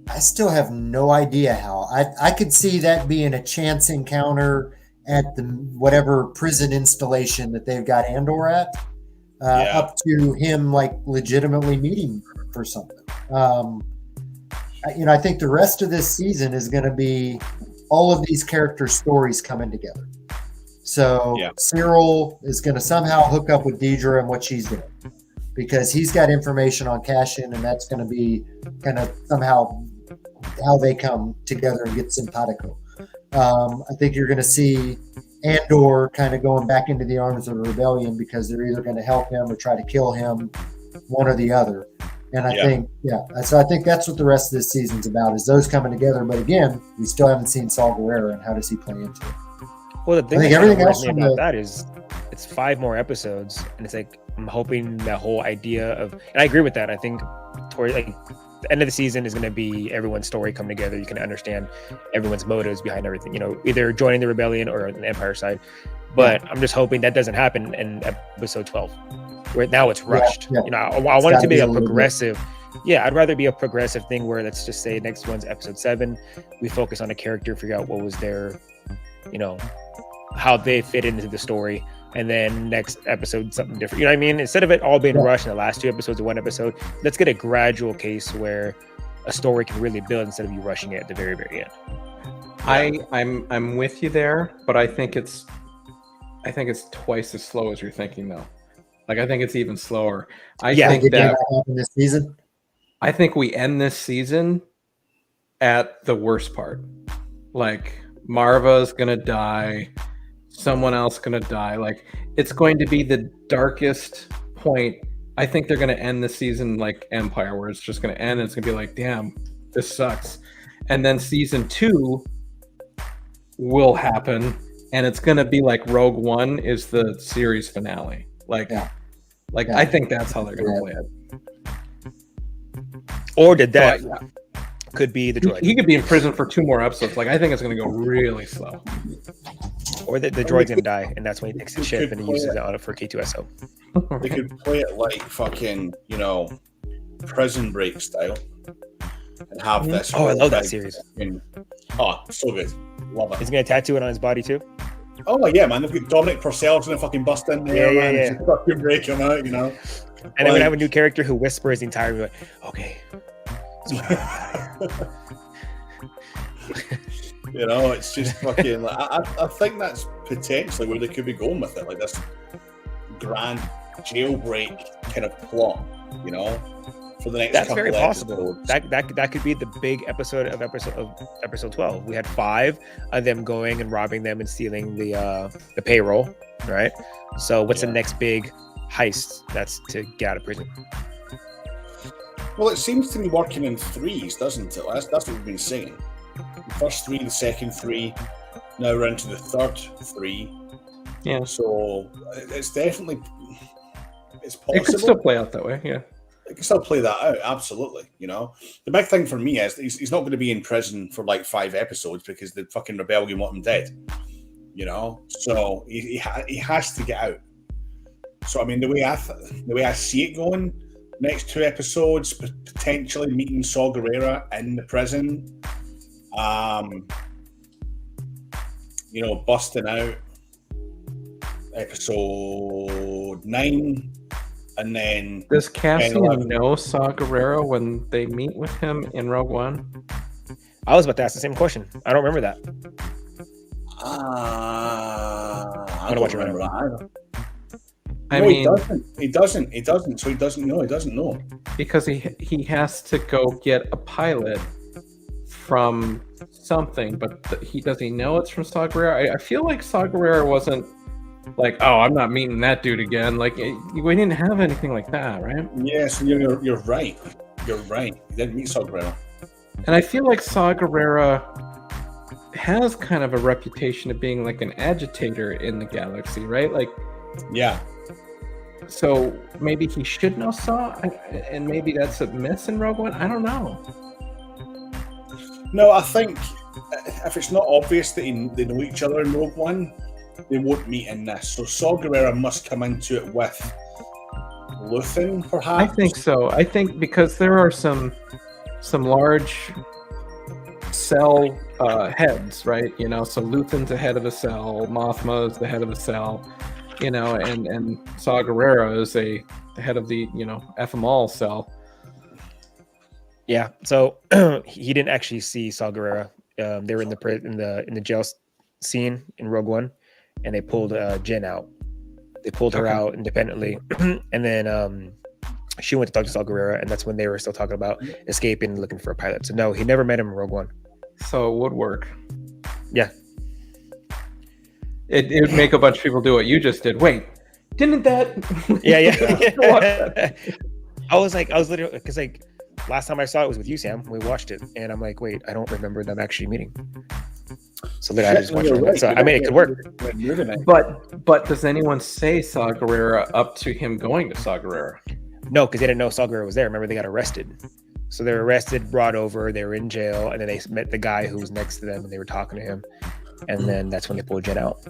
I still have no idea how. I could see that being a chance encounter at the whatever prison installation that they've got Andor at, up to him like legitimately meeting for something. I think the rest of this season is going to be all of these character stories coming together. So Cyril is going to somehow hook up with Deidre and what she's doing because he's got information on Cassian, and that's going to be kind of somehow how they come together and get simpatico. I think you're going to see Andor kind of going back into the arms of the rebellion because they're either going to help him or try to kill him, one or the other. And I think that's what the rest of this season's about, is those coming together. But again, we still haven't seen Saw Gerrera and how does he play into it. Well, the thing I think everything else about that is it's 5 more episodes, and it's like I'm hoping that whole idea of, and I agree with that. I think the end of the season is going to be everyone's story come together. You can understand everyone's motives behind everything, either joining the rebellion or on the Empire side. But I'm just hoping that doesn't happen in episode 12, where now it's rushed. I want it to be a progressive. Yeah, I'd rather be a progressive thing where, let's just say next one's episode 7. We focus on a character, figure out what was their, how they fit into the story. And then next episode, something different. You know what I mean? Instead of it all being rushed in the last 2 episodes of one episode, let's get a gradual case where a story can really build instead of you rushing it at the very, very end. I'm with you there, but I think it's twice as slow as you're thinking, though. Like, I think it's even slower. I think that happen this season. I think we end this season at the worst part. Like, Marva's gonna die, someone else gonna die. Like, it's going to be the darkest point. I think they're gonna end the season like Empire, where it's just gonna end and it's gonna be like, damn, this sucks. And then season 2 will happen, and it's gonna be like Rogue One is the series finale. I think that's how they're gonna play it. Or the death could be the droid. He could be in prison for 2 more episodes. Like, I think it's going to go really slow. Or the droid's going to die, and that's when he takes the ship and he uses it on it for K2SO. They could play it like fucking, Prison Break style. And have this. Oh, I love that series. So good. Love it. He's going to tattoo it on his body, too? Oh, yeah, man. They've got Dominic Purcell's going to fucking bust in there, man. Yeah. Just fucking break him out, And then we have a new character who whispers the entire movie, like, okay. It's just fucking. I think that's potentially where they could be going with it, like this grand jailbreak kind of plot, for the next. That's couple very possible. episodes. That could be the big episode of episode 12. We had 5 of them going and robbing them and stealing the payroll, right? So what's the next big heist? That's to get out of prison. Well, it seems to be working in 3s, doesn't it? That's what we've been saying. The first 3, the second 3, now we're into the third 3. Yeah. So it's definitely possible. It could still play out that way. Yeah. It can still play that out. Absolutely. The big thing for me is he's not going to be in prison for like 5 episodes because the fucking rebellion want him dead. So he has to get out. So I mean, the way I see it going. Next 2 episodes, potentially meeting Saw Gerrera in the prison. Busting out episode 9. And then... Does Cassian know Saw Gerrera when they meet with him in Rogue One? I was about to ask the same question. I don't remember that. I don't remember that either. He doesn't. So he doesn't know. He doesn't know because he has to go get a pilot from something. But does he know it's from Saw Gerrera? I feel like Saw Gerrera wasn't like, oh, I'm not meeting that dude again. Like, we didn't have anything like that, right? Yes, you're right. You're right. He didn't meet Saw Gerrera. And I feel like Saw Gerrera has kind of a reputation of being like an agitator in the galaxy, right? Like, yeah. So maybe he should know Saw, and maybe that's a miss in Rogue One. I don't know. No, I think if it's not obvious that they know each other in Rogue One, they won't meet in this. So Saw Gerrera must come into it with Luthen, perhaps. I think so. I think because there are some large cell heads, right? So Luthen's the head of a cell, Mothma's the head of a cell. And Saw Gerrera is the head of the, FML cell. Yeah. So he didn't actually see Saw Gerrera. They were in the jail scene in Rogue One, and they pulled Jen out. They pulled her out independently, and then she went to talk to Saw Gerrera, and that's when they were still talking about escaping and looking for a pilot. So no, he never met him in Rogue One. So it would work. Yeah. It would make a bunch of people do what you just did. Wait, didn't that? Yeah. I was literally, because like last time I saw it was with you, Sam. We watched it, and I'm like, wait, I don't remember them actually meeting. So then I just watched it. So I mean, it could work. But does anyone say Saw Gerrera up to him going to Saw Gerrera? No, because they didn't know Saw Gerrera was there. Remember, they got arrested. So they're arrested, brought over, they were in jail, and then they met the guy who was next to them, and they were talking to him, and then that's when they pulled Jed out.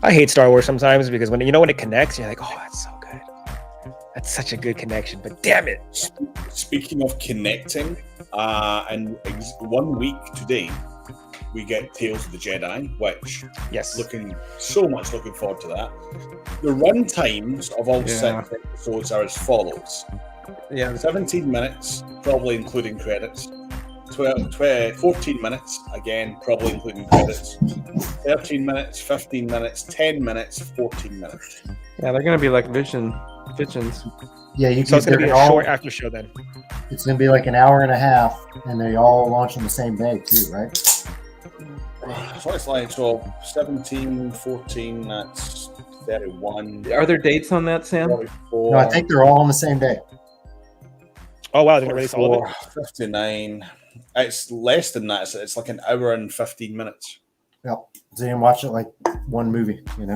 I hate Star Wars sometimes because when when it connects, you're like, oh, that's so good. That's such a good connection, but damn it. Speaking of connecting, and 1 week today, we get Tales of the Jedi, which looking forward to that. The run times of all 6 episodes are as follows. 17 minutes, probably including credits. 14 minutes, again, probably including credits. 13 minutes, 15 minutes, 10 minutes, 14 minutes. Yeah, they're going to be like visions. Yeah, so it's going to be a short after show then. It's going to be like an hour and a half, and they all launch on the same day too, right? So it's like 17, 14, that's 31. Are there dates on that, Sam? 44, No, I think they're all on the same day. Oh, wow. They're going to release all of it? 59. It's less than that. It's like an hour and 15 minutes. Yep. So you can watch it like one movie, All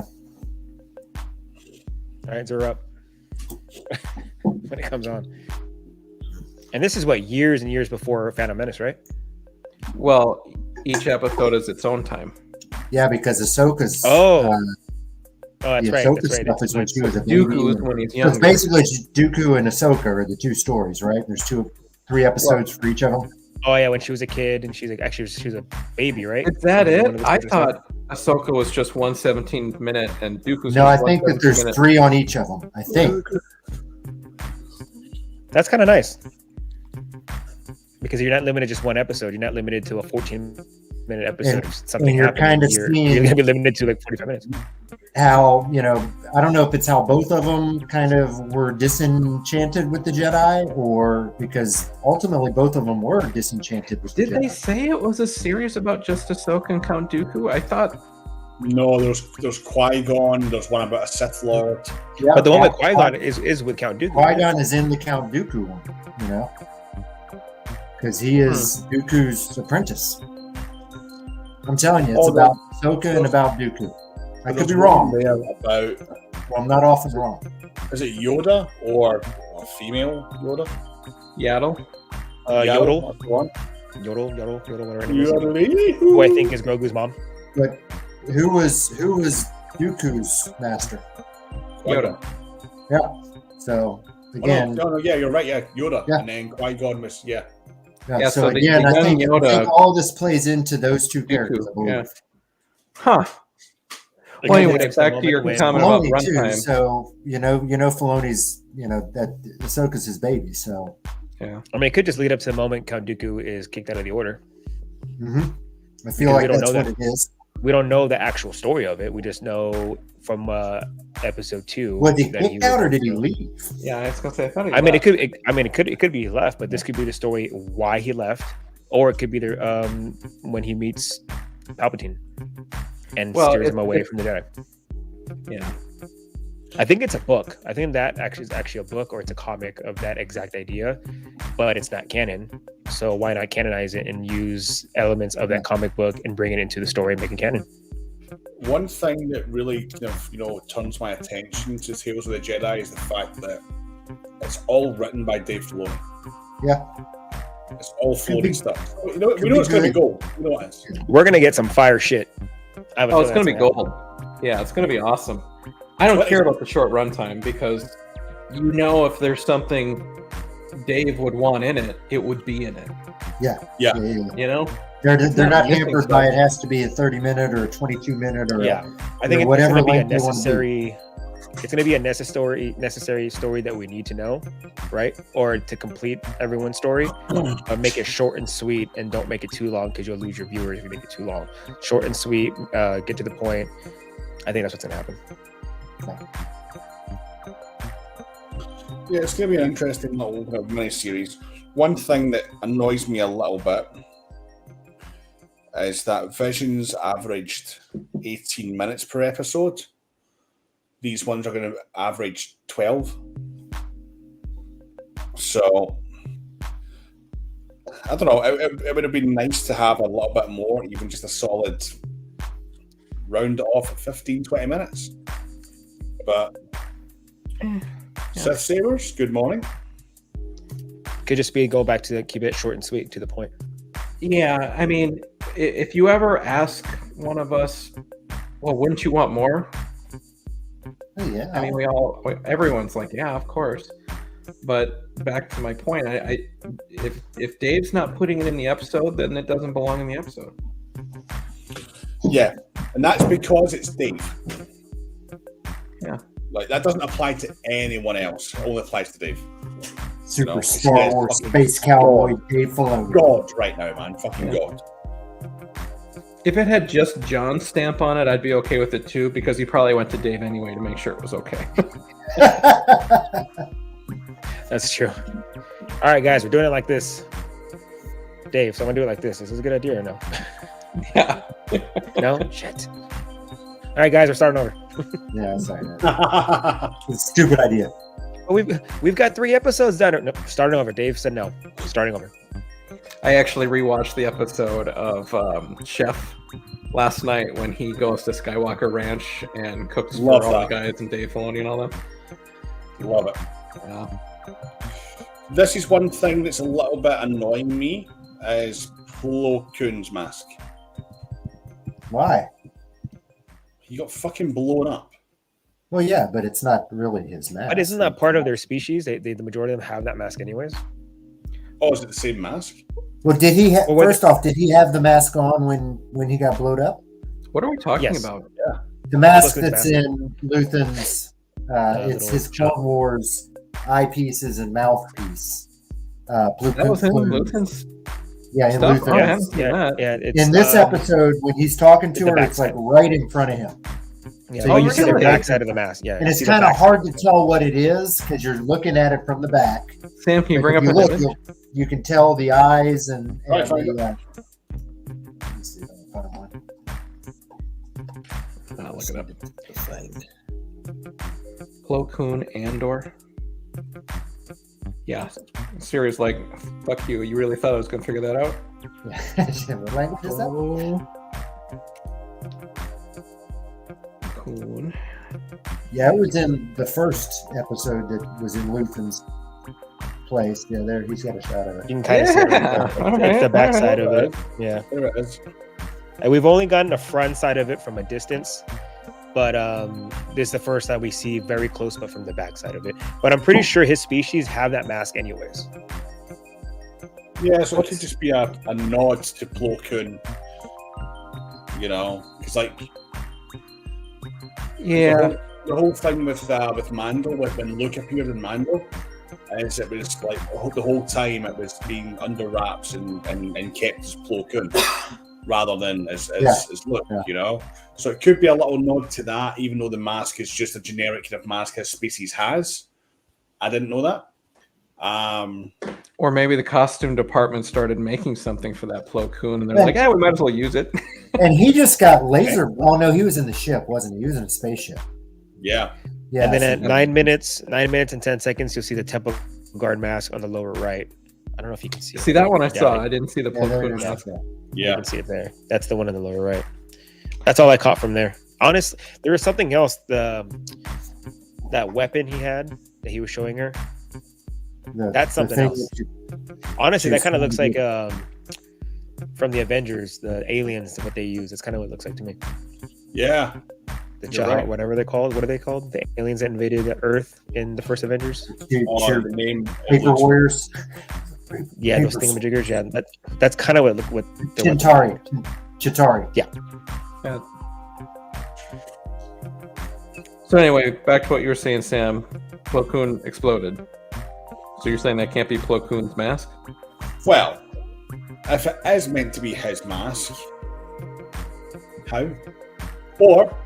right, so we're up when it comes on. And this is years and years before Phantom Menace, right? Well, each episode is its own time. Yeah, because Ahsoka's. That's right. Ahsoka That's right. stuff is when she was a baby. Dooku is when he's So younger. it's basically Dooku and Ahsoka are the two stories, right? There's 3 episodes for each of them. Oh yeah, when she was a kid and she's like actually she was a baby, right? Is that it? I thought Ahsoka was just 1 17-minute and Dooku's. No, I think that there's 3 on each of them. I think. That's kind of nice because you're not limited to just one episode. You're not limited to a 14-minute episode. And you're kind of seeing you're gonna be limited to like 45 minutes. How I don't know if it's how both of them kind of were disenchanted with the Jedi, or because ultimately both of them were disenchanted with the Jedi. Did they say it was a series about just Ahsoka and Count Dooku? I thought. No, there's Qui-Gon. There's one about a Sith Lord. Yeah, but the one with Qui-Gon is with Count Dooku. Qui-Gon is in the Count Dooku one, because he is Dooku's apprentice. I'm telling you, it's about Ahsoka and about Dooku. I could be wrong. About, I'm not often wrong. Is it Yoda or a female Yoda? Yaddle. Yodel. Yodel, whatever her name is. Who I think is Grogu's mom. But who was Dooku's master? Yoda. Yeah. So again, yeah, you're right. Yeah, Yoda, yeah. And then Qui-Gon was Yeah, so again, I think all this plays into those two characters. Yeah. Huh. Well, anyway, back to your comment about runtime. So Filoni's, that Ahsoka's his baby. So yeah, I mean, it could just lead up to the moment Count Dooku is kicked out of the Order. I feel like that's what it is. We don't know the actual story of it. We just know from episode 2. Was he kicked out or did he leave? Yeah, I was gonna say. It could be he left, but this could be the story why he left, or it could be there when he meets Palpatine and steers him away from the Jedi. Yeah, I think it's a book. I think that is actually a book, or it's a comic of that exact idea, but it's not canon. So why not canonize it and use elements of that comic book and bring it into the story and make it canon? One thing that really turns my attention to Tales of the Jedi is the fact that it's all written by Dave Filoni. Yeah. It's all Filoni stuff. We know it's going to be gold. You know it is. We're going to get some fire shit. It's going to be gold. Yeah, it's going to be awesome. I don't care about the short runtime because if there's something Dave would want in it, it would be in it. Yeah. They're not hampered by it has to be a 30-minute or a 22-minute or I think whatever it's going to be a necessary. It's going to be a necessary story that we need to know, right? Or to complete everyone's story, make it short and sweet, and don't make it too long because you'll lose your viewers if you make it too long. Short and sweet, get to the point. I think that's what's going to happen. Yeah, it's going to be an interesting little mini-series. One thing that annoys me a little bit is that Visions averaged 18 minutes per episode. These ones are going to average 12. So, I don't know. It would have been nice to have a little bit more, even just a solid round it off at 15, 20 minutes. But Seth Sabers, good morning. Could just be go back to keep it short and sweet to the point. Yeah, I mean, if you ever ask one of us, well, wouldn't you want more? Oh, yeah. I mean, everyone's like, yeah, of course. But back to my point, if Dave's not putting it in the episode, then it doesn't belong in the episode. Yeah, and that's because it's Dave. Yeah. Like, that doesn't apply to anyone else. It only applies to Dave. Super Star Wars space cowboy Dave Filoni. God right now, man. Fucking God. If it had just John's stamp on it, I'd be okay with it too, because he probably went to Dave anyway to make sure it was okay. That's true. All right, guys, we're doing it like this. Dave, so I'm gonna do it like this. Is this a good idea or no? Yeah. No? Shit. All right, guys, we're starting over. Yeah, sorry. It's a stupid idea. Well, we've got 3 episodes done. Nope, starting over. Dave said no. Starting over. I actually rewatched the episode of Chef last night when he goes to Skywalker Ranch and cooks for all the guys and Dave Filoni and all that. Love it. Yeah. This is one thing that's a little bit annoying me, is Plo Koon's mask. Why? He got fucking blown up. Well, yeah, but it's not really his mask. But isn't that part of their species? The majority of them have that mask anyways. Oh, is it the same mask? Well, did he? First off, did he have the mask on when he got blowed up? What are we talking about? Yeah, the mask that's in Luthen's. It's his Clone Wars eyepieces and mouthpiece. That was in Luthen's. Yeah, in stuff? Luthen. Oh, I haven't seen that. Yeah, it's, in this episode, when he's talking to her, it's like right in front of him. Yeah, so you see the back side of the mask. Yeah, and it's kind of hard to tell what it is because you're looking at it from the back. Sam, can you bring up an image? You can tell the eyes and Right, the. Let me see if I can find one. I'll look it up. Plo Koon Andor. Yeah, Siri's like, fuck you. You really thought I was going to figure that out? What language is that? Koon. Yeah, it was in the first episode that was in Luthen's place. Yeah, there, he's got a shot of it. You can kind of see the back side of it. Yeah. There it is. And we've only gotten the front side of it from a distance, but this is the first time we see very close, but from the back side of it. But I'm pretty sure his species have that mask anyways. Yeah, so it could just be a nod to Plo Koon. You know, because like, yeah, the whole thing with Mando, like when Luke appeared in Mando, is it was like the whole time it was being under wraps and kept as Plo Koon rather than as Luke, you know. So it could be a little nod to that, even though the mask is just a generic kind of mask his species has. I didn't know that. Or maybe the costume department started making something for that Plo Koon, and they're like, "Yeah, we might as well use it." And he just got laser. Oh no, he was in the ship, wasn't he? He was in a spaceship. Yeah. Yeah. And then at 9 minutes and 10 seconds, you'll see the Temple Guard mask on the lower right. I don't know if you can see it. See that one I saw. I didn't see the Plo Koon mask. Yeah, you can see it there. That's the one in the lower right. That's all I caught from there. Honestly, there was something else. That weapon he had that he was showing her. That's something else. Honestly, that kind of looks like from the Avengers, the aliens, what they use. That's kind of what it looks like to me. Yeah. The Child, whatever they're called. What are they called? The aliens that invaded Earth in the first Avengers? The name Paper Warriors. Yeah, those thingamajiggers. Yeah, that's kind of what Chitauri. Yeah. So anyway, back to what you were saying, Sam. Plo Koon exploded. So you're saying that can't be Plo Koon's mask? Well, if it is meant to be his mask, how? Or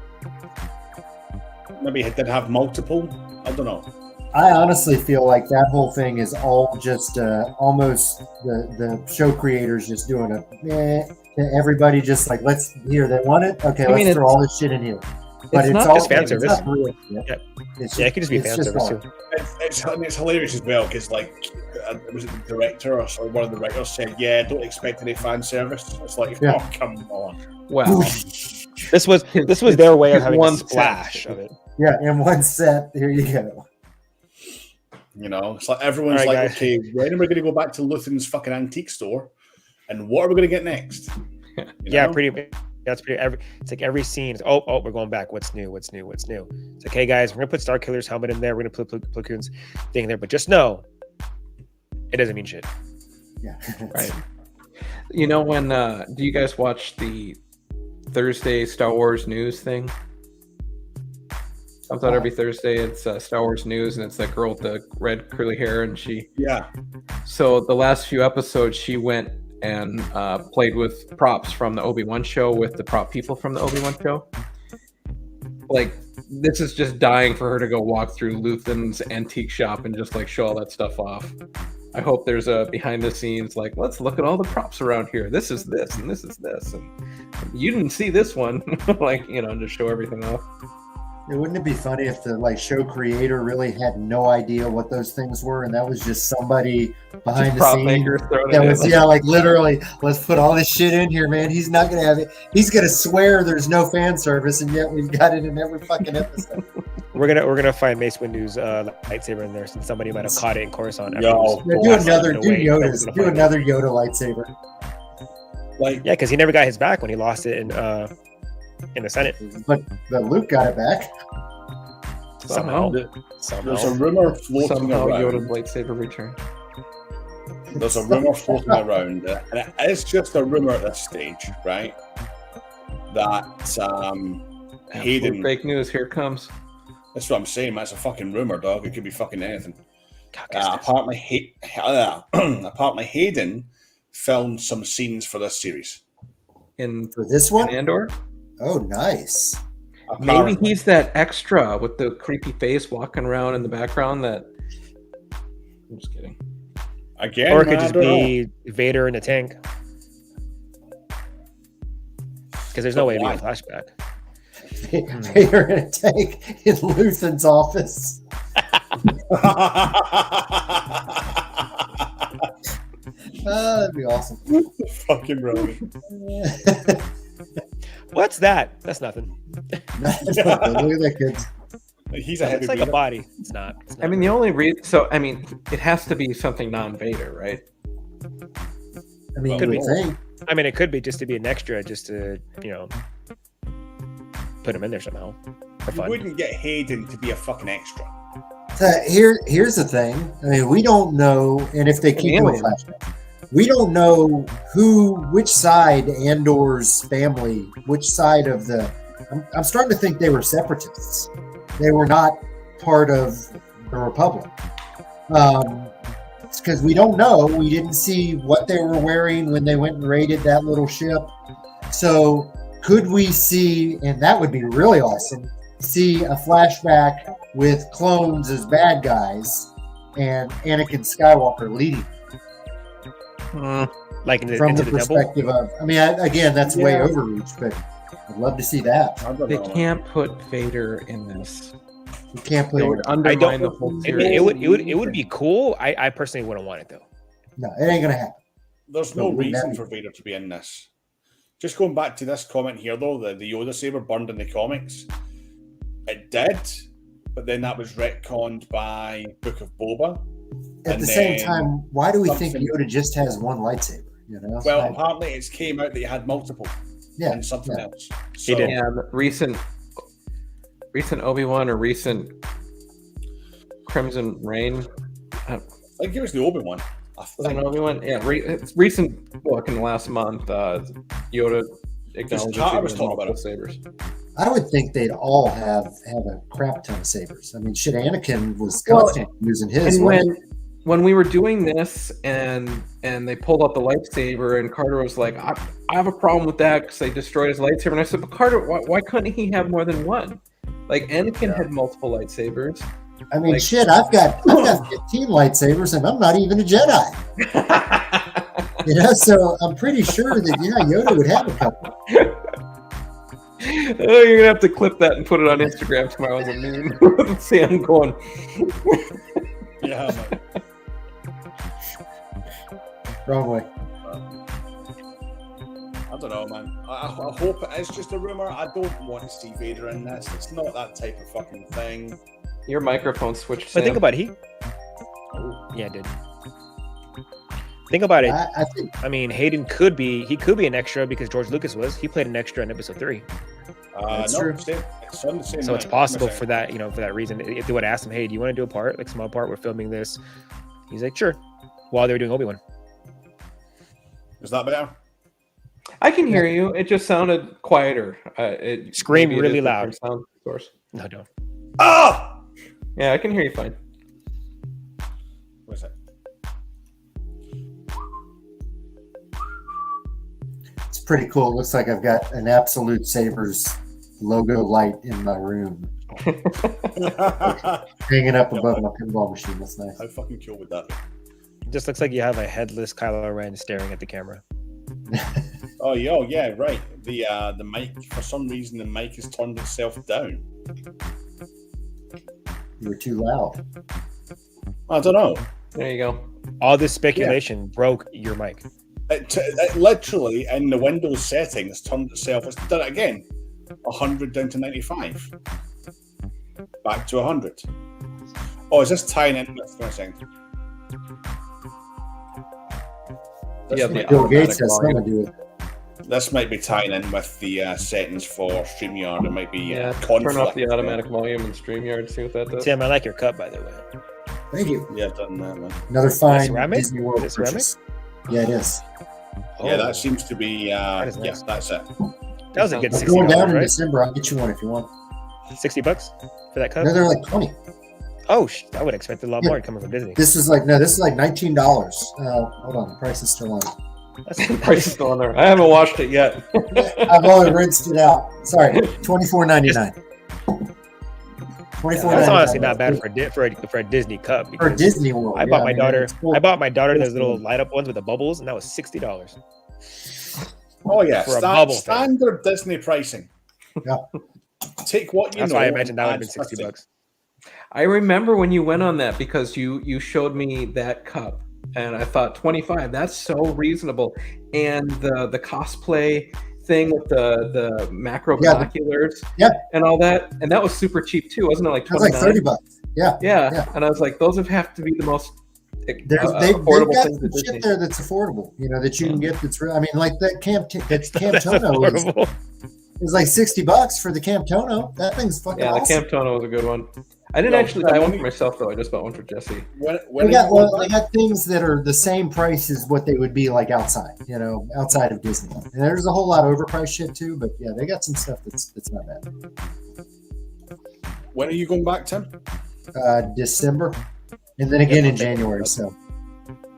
maybe he did have multiple. I don't know. I honestly feel like that whole thing is all just almost the show creators just doing everybody just like, let's here, they want it. Okay, let's throw all this shit in here. But it's all just fan service. Yeah, it could just be fan service too. It's hilarious as well because like was it the director or one of the writers said, "Yeah, don't expect any fan service." It's like, oh come on. Well, this was their way of having a splash of it. Yeah, in one set. Here you go. You know, it's like everyone's All right, like, guys. okay, when are we going to go back to Luthen's fucking antique store? And what are we going to get next? You Yeah, know? It's like every scene is, oh, we're going back. What's new? It's like, hey guys, we're gonna put Starkiller's helmet in there. We're gonna put Plo Koon's thing there, but just know it doesn't mean shit. Yeah. Right. You know, when do you guys watch the Thursday Star Wars news thing? Comes out every Thursday. It's Star Wars news, and it's that girl with the red curly hair, and she. Yeah. So the last few episodes, she went and played with props from the Obi-Wan show with the prop people from the Obi-Wan show. Like, this is just dying for her to go walk through Luthen's antique shop and just like show all that stuff off. I hope there's a behind the scenes, like, let's look at all the props around here. This is this, and this is this, and you didn't see this one. Like, you know, just show everything off. Wouldn't it be funny if the show creator really had no idea what those things were, and that was just somebody behind the scenes that was literally, let's put all this shit in here, man. He's not gonna have it. He's gonna swear there's no fan service, and yet we've got it in every fucking episode. We're gonna find Mace Windu's lightsaber in there, since somebody might have caught it in Coruscant. Yo, do another Yoda lightsaber. Like, Yeah, because he never got his back when he lost it in the Senate. But Luke got it back. Somehow. there's a rumor floating Somehow around. Yoda's lightsaber returned. There's a rumor floating around, and it is just a rumor at this stage, right? That Hayden. Fake news. Here it comes. That's what I'm saying, man. It's a fucking rumor, dog. It could be fucking anything. God, Apparently, Hayden filmed some scenes for this series. For this one? Andor? Oh, nice. Maybe he's that extra with the creepy face walking around in the background that... I'm just kidding. Again, or it could just be Vader in the tank. Because there's no way it'd be a flashback. Vader in a tank in Luthen's office. That'd be awesome. Fucking brilliant. What's that? That's nothing. Look at that kid. He's a heavy. It's like a body. It's not. I mean, the only reason... So, I mean, it has to be something non-Vader, right? I mean, Could be. think. I mean, it could be just to be an extra, just to, put him in there somehow. For You fun. wouldn't get Hayden to be a fucking extra. So here's the thing. I mean, we don't know, and if they keep doing flashbacks, we don't know which side Andor's family, which side of the. I'm starting to think they were separatists. They were not part of the Republic. Because we don't know. We didn't see what they were wearing when they went and raided that little ship. So could we see, and that would be really awesome, see a flashback with clones as bad guys and Anakin Skywalker leading? Like From into the the temple? perspective of, I mean, again, that's way overreach, but I'd love to see that. They can't put Vader in this. You can't put It it. would undermine the whole series. It would be cool. I personally wouldn't want it though. No, it ain't gonna happen. There's No, no wouldn't reason that for Vader to be in this. Just going back to this comment here, though, the Yoda saber burned in the comics. It did, but then that was retconned by Book of Boba. At the same time, why do we think Yoda just has one lightsaber? Well, apparently it came out that he had multiple. Yeah, and something yeah. else. He did. Yeah, recent Obi-Wan or recent Crimson Reign. I think it was the Obi-Wan. Was it Obi-Wan? Yeah, it's recent book in the last month. Yoda acknowledges I was he talking about multiple it. sabers. I would think they'd all have a crap ton of sabers. I mean, shit, Anakin was constantly using his. And when we were doing this and they pulled out the lightsaber and Carter was like, I have a problem with that because they destroyed his lightsaber. And I said, but Carter, why couldn't he have more than one? Like Anakin had multiple lightsabers. I mean, like- shit, I've got 15 lightsabers and I'm not even a Jedi. So I'm pretty sure that Yoda would have a couple. Oh, you're gonna have to clip that and put it on Instagram tomorrow as a meme. Sam going. Yeah, man. Wrong way. I don't know, man. I hope it is just a rumor. I don't want to see Vader in this. It's not that type of fucking thing. Your microphone switched. But Sam. think about it, Yeah, it did. Think about it. I think I mean, Hayden could be an extra because George Lucas was. He played an extra in episode 3. That's no, true. it's on the same So it's night, possible 100%. for that, for that reason. If they would ask him, hey, do you want to do a part, like small part? We're filming this. He's like, sure. While they were doing Obi-Wan. Is that better? I can hear you. It just sounded quieter. Scream maybe it really is loud. different sound source. No, don't. Ah! Yeah, I can hear you fine. What's that? it's pretty cool. It looks like I've got an Absolute Sabers logo light in my room, hanging up above my pinball machine. That's nice. How fucking cool would that be? It just looks like you have a headless Kylo Ren staring at the camera. Oh yeah, right. The mic, for some reason, the mic has turned itself down. You were too loud. I don't know. There you go. All this speculation broke your mic. It literally, in the Windows settings, turned itself. It's done it again. 100 down to 95. Back to 100. Oh, is this tying in with something? Yeah, This, Bill might, Gates has something to do with it. this might be tying in with the settings for StreamYard. It might be Yeah, conflict. turn off the automatic volume in StreamYard. See what that does. Tim, I like your cup, by the way. Thank you. Yeah, I've done that, man. Another fine ceramic? Disney World Is it ceramic? purchase. Yeah, it is. Oh, Yeah, that seems to be. is nice. Yes, that's it. that was a good I'm $60, going down in right? December. I'll get you one if you want. $60 for that cup? No, they're like 20. Oh, I would expect a lot Yeah. more coming from Disney. This is like $19. Hold on, the price is still on. That's The price is still on there. I haven't watched it yet. I've only rinsed it out. Sorry, $24.99. That's honestly not bad for a Disney cup. For because Disney World. I bought my daughter. it's cool. I bought my daughter those It's little cool. light up ones with the bubbles, and that was $60. Oh yeah, For a bubble thing. standard Disney pricing. Yeah. Take what you That's know. why I imagine that would have and been add $60. I remember when you went on that because you showed me that cup and I thought 25. That's so reasonable. And the cosplay thing with the macro Yeah, binoculars, yeah. and all that, and that was super cheap too, wasn't it? Like It was like $29. $30. Yeah. Yeah. Yeah. And I was like, those have to be the most They've affordable got things some at Disney. shit there that's affordable, that you can get. That's I mean, like that Camp That's Tono affordable. is like $60 for the Camp Tono. That thing's fucking Yeah, the awesome. Camp Tono was a good one. I didn't No, actually buy one for myself though. I just bought one for Jesse. When They got things that are the same price as what they would be like outside, outside of Disney. And there's a whole lot of overpriced shit too, but yeah, they got some stuff that's not bad. when are you going back, Tim? December, and then again in January. So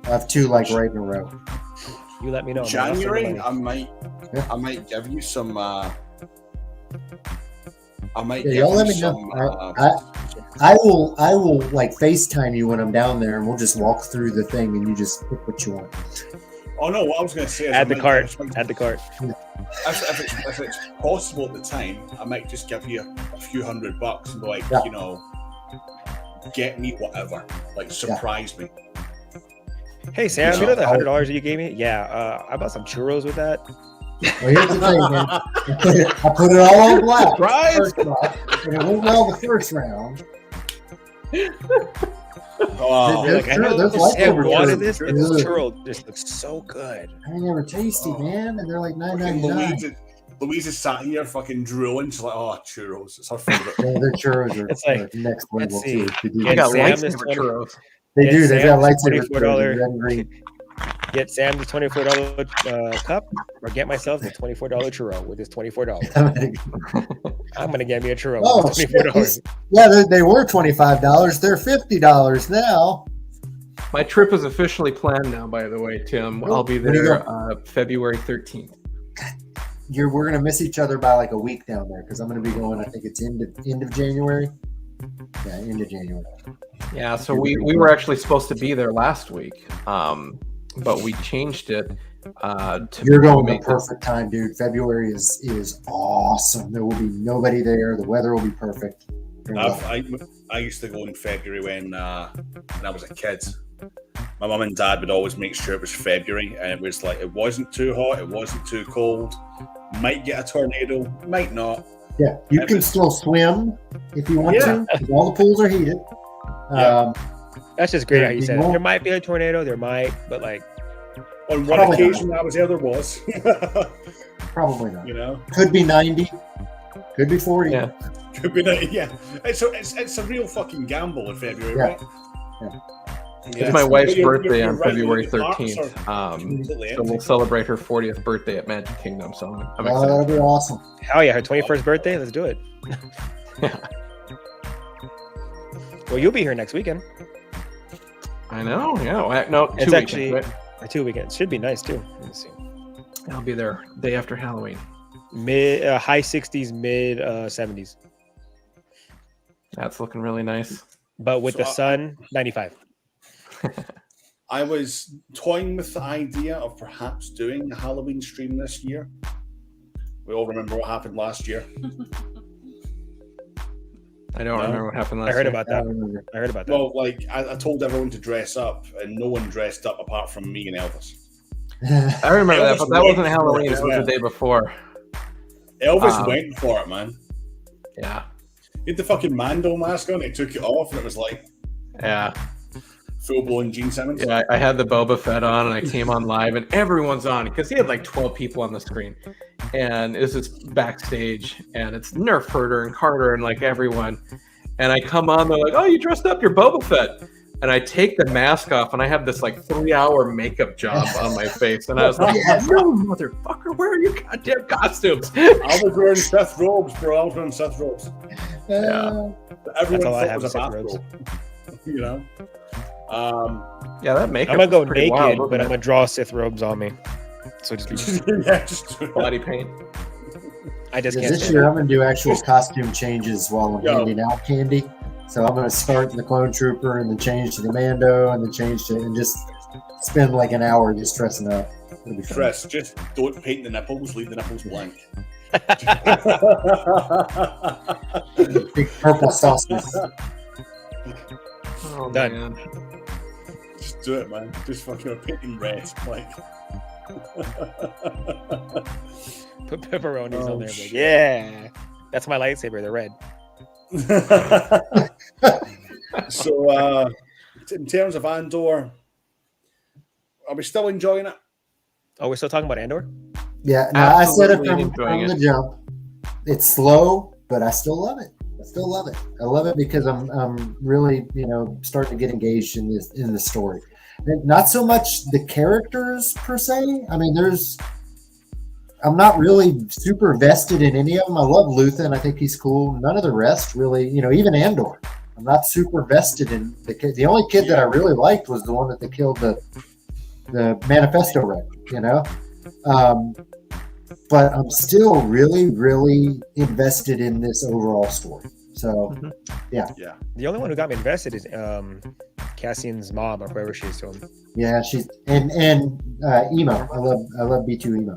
I have two like right in a row. You let me know. man. I'll send the January, money. I might give you some. I might Yeah, give y'all you let me some. know. I will like FaceTime you when I'm down there, and we'll just walk through the thing, and you just pick what you want. Oh no! What I was going to say is Add I the might cart. give you- Add the cart. If it's possible at the time, I might just give you a few $100 and be like, Yeah. Get me whatever. Like surprise me. Hey Sam, Yeah. you know the $100 that you gave me? Yeah, I bought some churros with that. Well, here's the thing, man. I put it all on black. Surprise! First off, and it went well the first round. Oh, They're- Like, I know those Sam leftover wanted churros this, but are this good. churro just looks so good. I mean, they were tasty, man, and they're like fucking $9.99. Louise is sat here fucking drooling. She's like, oh, churros. It's her favorite. Yeah, their churros are It's like, next let's level see. too. They do- Get I got Sam lightsaber this 20 churros. They Get do. They've got Sam this lightsaber $24 churros, red and green. Get Sam the $24 cup, or get myself the $24 churro with this $24. I'm gonna get me a churro Oh, with this $24. shit. Yeah, they were $25. They're $50 now. My trip is officially planned now, by the way, Tim. Oh, I'll be where do you there go? February 13th. We're gonna miss each other by like a week down there because I'm gonna be going. I think it's end of January. Yeah, end of January. Yeah, so we were actually supposed to be there last week, but we changed it to You're going the make perfect time, dude. February is awesome. There will be nobody there. The weather will be perfect. I used to go in February when I was a kid. My mum and dad would always make sure it was February, and it was like it wasn't too hot, it wasn't too cold. Might get a tornado, might not. Yeah, you can still swim if you want Yeah. to. 'Cause all the pools are heated. Yeah. That's just great how you You said it. won't- There might be a tornado, there might, but like, On one Probably occasion, I was there. There was. Probably not. You know, Could be 90. Could be 40. Yeah. could be that. Yeah, it's a real fucking gamble in February, Yeah. right? Yeah. It's my wife's But you're birthday on right, February the parks 13th. are completely So we'll empty. celebrate her 40th birthday at Magic Kingdom. So I'm Oh, that'll excited. be awesome. hell yeah, her 21st birthday. Let's do it. Yeah. Well, you'll be here next weekend. I know. Yeah. Well, no, 2 It's weekends, actually right? or 2 weekends. Should be nice too. Let me see. I'll be there day after Halloween. High 60s, mid 70s, That's looking really nice. but with So the sun, 95. I was toying with the idea of perhaps doing a Halloween stream this year. We all remember what happened last year. I don't No. remember what happened last I heard year. about I that. remember. I heard about that. Well, like I told everyone to dress up, and no one dressed up apart from me and Elvis. I remember that, Elvis but that wasn't went for Halloween. it It as was well. the day before. Elvis went for it, man. Yeah. He had the fucking Mando mask on. He took it off, and it was like Yeah. full blown Gene Simmons. Yeah, I had the Boba Fett on, and I came on live, and everyone's on because he had like 12 people on the screen, and this is backstage, and it's Nerf Herder and Carter and like everyone, and I come on, they're like, "Oh, you dressed up, you're Boba Fett," and I take the mask off, and I have this like 3-hour makeup job on my face, and I was like, "No, motherfucker, where are your goddamn costumes?" I was wearing Seth robes, bro. I was wearing Seth robes. Yeah. Everyone all I thought have it was a is Seth bathrobe. You know. Yeah, that makeup. I'm gonna go was pretty naked, wild, but wasn't I'm gonna draw Sith robes on me. So just Yeah, just it? Body paint. I just Yeah, can't. this stand year, it. I'm going to do actual costume changes while I'm Yo. handing out candy. So I'm going to start in the Clone Trooper and then change to the Mando and then change to and just spend like an hour just dressing up. It'll be fun. Chris, just don't paint the nipples. Leave the nipples blank. Big purple sauces. Oh, Done. man. Just do it, man. Just fucking paint them red, like. Put pepperonis Oh, on there. Like, shit. yeah, that's my lightsaber. They're red. So, in terms of Andor, are we still enjoying it? Oh, we're still talking about Andor. Yeah, no, I said it Absolutely from enjoying the it. jump. It's slow, but I still love it. I still love it. I love it because I'm really starting to get engaged in the story. And not so much the characters per se. I mean, I'm not really super vested in any of them. I love Luthen. I think he's cool. None of the rest really. Even Andor. I'm not super vested in the kid. The only kid that I really liked was the one that they killed the manifesto wreck. But I'm still really, really invested in this overall story. So, Yeah. The only one who got me invested is Cassian's mom or whoever she is to him. yeah, she's and emo. I love B2 emo.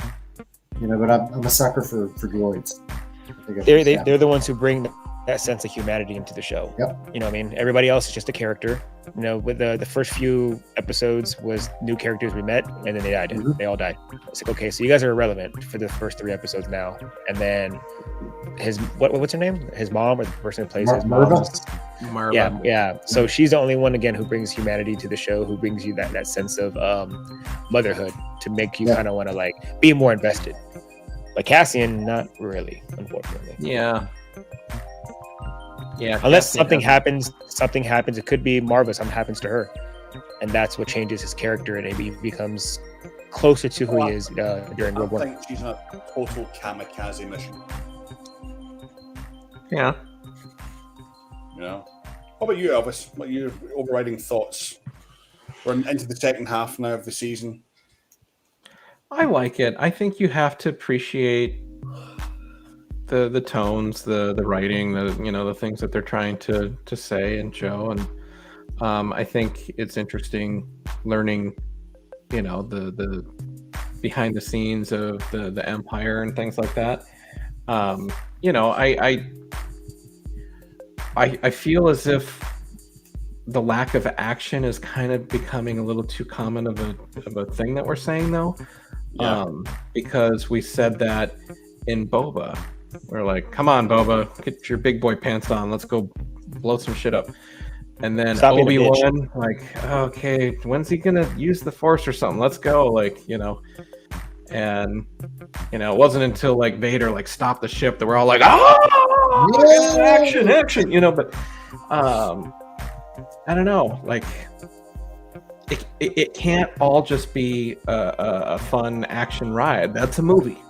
But I'm a sucker for droids. I think that's- They're the ones who bring that sense of humanity into the show. Yep. You know what I mean? Everybody else is just a character. With the first few episodes was new characters we met, and then they died. Mhm. They all died. It's like, okay, so you guys are irrelevant for the first 3 episodes now. And then what's her name? His mom, or the person who plays his mom. Merva? Marva. Yeah. So she's the only one again who brings humanity to the show, who brings you that sense of motherhood to make you kind of want to like be more invested. But Cassian, not really, unfortunately. Yeah. Yeah. Unless Cassian something happens. It could be Marva. Something happens to her, and that's what changes his character, and he becomes closer to who he is during I World War. think she's on a total kamikaze mission. Yeah. What about you, Elvis? What are your overriding thoughts? We're into the second half now of the season. I like it. I think you have to appreciate the tones, the writing, the things that they're trying to say and show, and I think it's interesting learning, the behind the scenes of the Empire and things like that. I feel as if the lack of action is kind of becoming a little too common of a thing that we're saying though. Yeah. Because we said that in Boba. We're like, come on, Boba, get your big boy pants on. Let's go blow some shit up. And then Stop being a Obi-Wan, like, okay, when's he gonna use the Force or something? Let's go, like, And it wasn't until like Vader like stopped the ship that we're all like, action, But I don't know, like it can't all just be a fun action ride. That's a movie.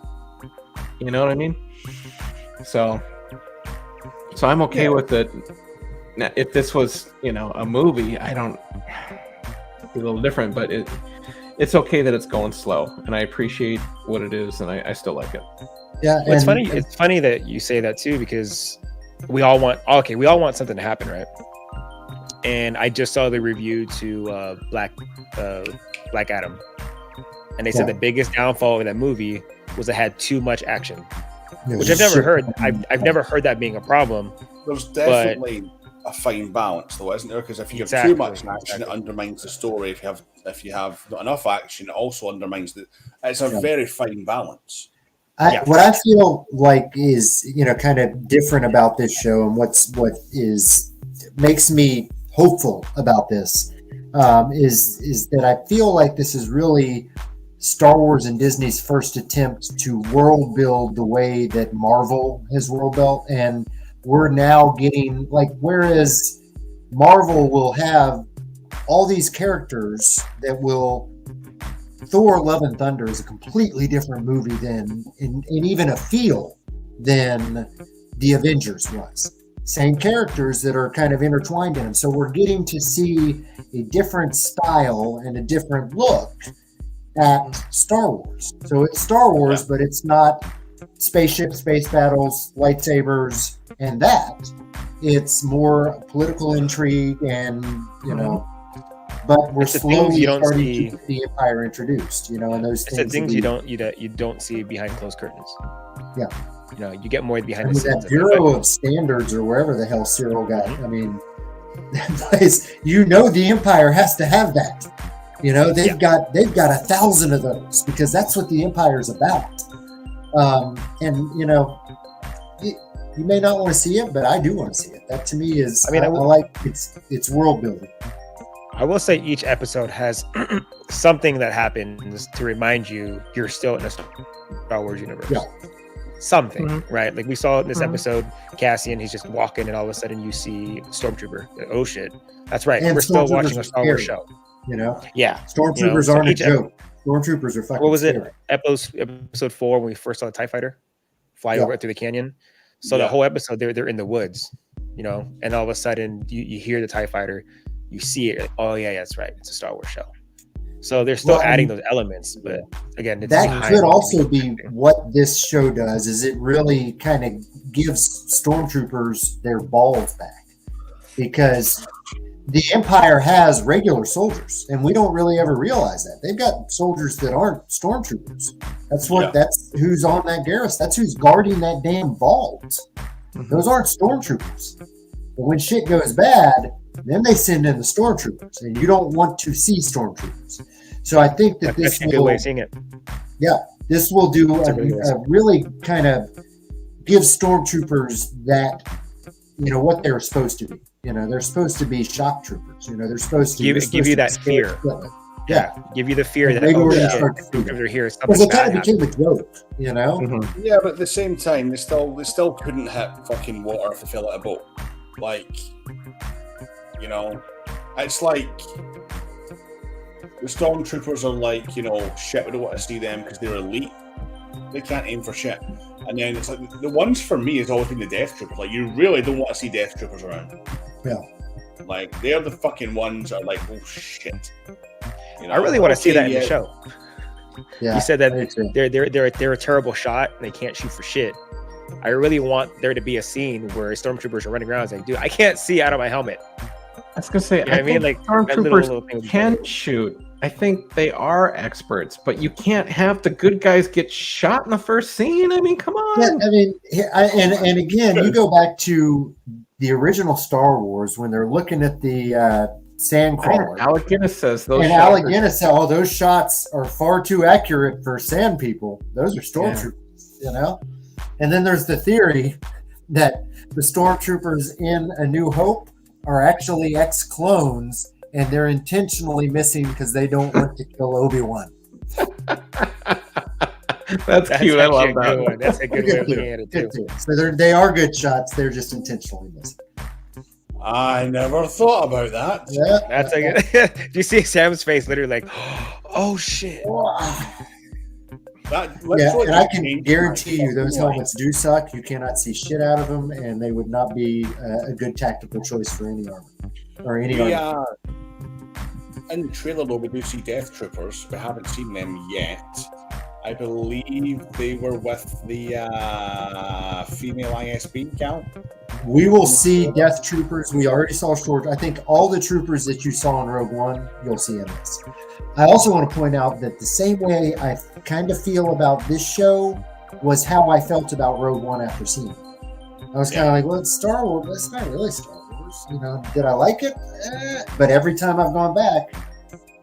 You know what I mean? So I'm okay with it. Now, if this was, a movie, I don't be a little different, but it's okay that it's going slow, and I appreciate what it is, and I still like it. Yeah, it's funny. It's funny that you say that too, because we all want something to happen, right? And I just saw the review to Black Adam, and they said the biggest downfall of that movie was it had too much action, which I've never heard. I've never heard that being a problem. There's definitely a fine balance, though, isn't there? Because if you have too much action, it undermines the story. If you have not enough action, it also undermines the. It's a very fine balance. What I feel like is kind of different about this show, and what makes me hopeful about this is that I feel like this is really Star Wars and Disney's first attempt to world build the way that Marvel has world built, and we're now getting whereas Marvel will have all these characters that will. Thor: Love and Thunder is a completely different movie than, and even a feel than the Avengers was. Same characters that are kind of intertwined in them. So we're getting to see a different style and a different look at Star Wars. So it's Star Wars, but it's not spaceships, space battles, lightsabers, and that. It's more political intrigue and, but we're slowly starting to get the Empire introduced, and those things. It's the things you don't see behind closed curtains. Yeah. You get more behind the scenes. That Bureau of Standards or wherever the hell Cyril got. I mean, that place, the Empire has to have that. They've got 1,000 of those because that's what the Empire is about. You may not want to see it, but I do want to see it. That to me is, I like it's world building. I will say each episode has something that happens to remind you you're still in a Star Wars universe. Yeah. Something, right? Like we saw in this episode, Cassian, he's just walking and all of a sudden you see Stormtrooper. Oh shit. That's right. And we're still watching a Star Wars show. Yeah. Stormtroopers aren't a joke. Stormtroopers are fucking What was scary. it? Episode 4 when we first saw the TIE fighter fly over through the canyon. So the whole episode they're in the woods, and all of a sudden you hear the TIE fighter. You see it. Oh yeah, that's right. It's a Star Wars show. So they're still adding those elements, but again, that could also be what this show does. Is it really kind of gives stormtroopers their balls back, because the Empire has regular soldiers, and we don't really ever realize that they've got soldiers that aren't stormtroopers. That's who's on that garrison. That's who's guarding that damn vault. Those aren't stormtroopers. But when shit goes bad, then they send in the stormtroopers, and you don't want to see stormtroopers. So I think that this is a good way of seeing it. Yeah, this will do a really kind of give stormtroopers that, what they're supposed to be. They're supposed to be shock troopers. They're supposed to give you that fear. Yeah, give you the fear that stormtroopers are here. Because it kind of became a joke, Yeah, but at the same time, they still couldn't hit fucking water to fill out a boat. It's like the stormtroopers are like, shit, we don't want to see them because they're elite. They can't aim for shit. And then it's like the ones for me has always been the death troopers. Like, you really don't want to see death troopers around. Yeah. Like, they're the fucking ones that are like, oh shit. I really want to see that in the show. Yeah. You said that they're a terrible shot and they can't shoot for shit. I really want there to be a scene where stormtroopers are running around and saying, dude, I can't see out of my helmet. I was gonna say, I mean, like stormtroopers can shoot. I think they are experts, but you can't have the good guys get shot in the first scene. I mean, come on. Yeah, I mean, and again, you go back to the original Star Wars when they're looking at the sandcrawler. Alec Guinness says those. And Alec Guinness said, "Oh, those shots are far too accurate for sand people. Those are stormtroopers, And then there's the theory that the stormtroopers in A New Hope are actually ex-clones, and they're intentionally missing because they don't want to kill Obi-Wan. That's cute. I love that. Good one. That's a good way of looking at it too. So they are good shots. They're just intentionally missing. I never thought about that. Yeah, That's like. Do you see Sam's face? Literally, like, oh shit. And I can guarantee you those helmets do suck. You cannot see shit out of them, and they would not be a good tactical choice for any armor or any armor. In the trailer, though, we do see Death Troopers. We haven't seen them yet. I believe they were with the female ISB count. We will see Death Troopers. We already saw short. I think all the troopers that you saw in Rogue One, you'll see in this. I also want to point out that the same way I kind of feel about this show was how I felt about Rogue One after seeing it. I was kind of like, well, it's Star Wars, but it's not really Star Wars. You know, did I like it? But every time I've gone back,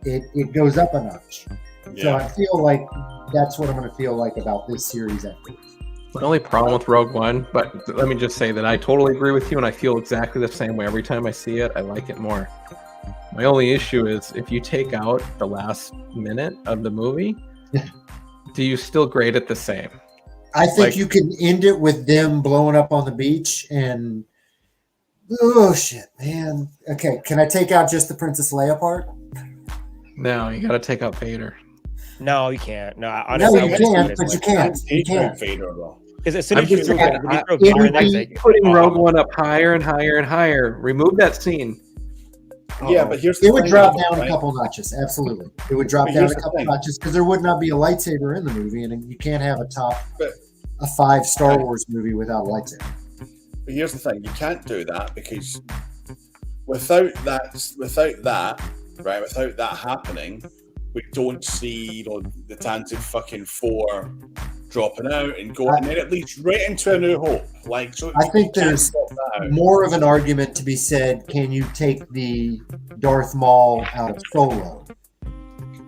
it goes up a notch. Yeah. So I feel like that's what I'm going to feel like about this series afterwards. My only problem with Rogue One, but let me just say that I totally agree with you, and I feel exactly the same way. Every time I see it, I like it more. My only issue is if you take out the last minute of the movie, do you still grade it the same? I think you can end it with them blowing up on the beach and oh shit, man. Okay, can I take out just the Princess Leia part? No, you got to take out Vader. No, you can't. No, honestly, you can, but you can't. You can't. Vader though. Because as soon as you throw putting Rogue One up higher and higher and higher, remove that scene. Yeah, but here's it would drop down a couple notches. Absolutely, it would drop down a couple notches because there would not be a lightsaber in the movie, and you can't have a 5 Star Wars movie without a lightsaber. But here's the thing: you can't do that because without that happening, we don't see the Tantive fucking 4 dropping out and going, and then it leads right into A New Hope. Like, so I think there's more of an argument to be said. Can you take the Darth Maul out of Solo,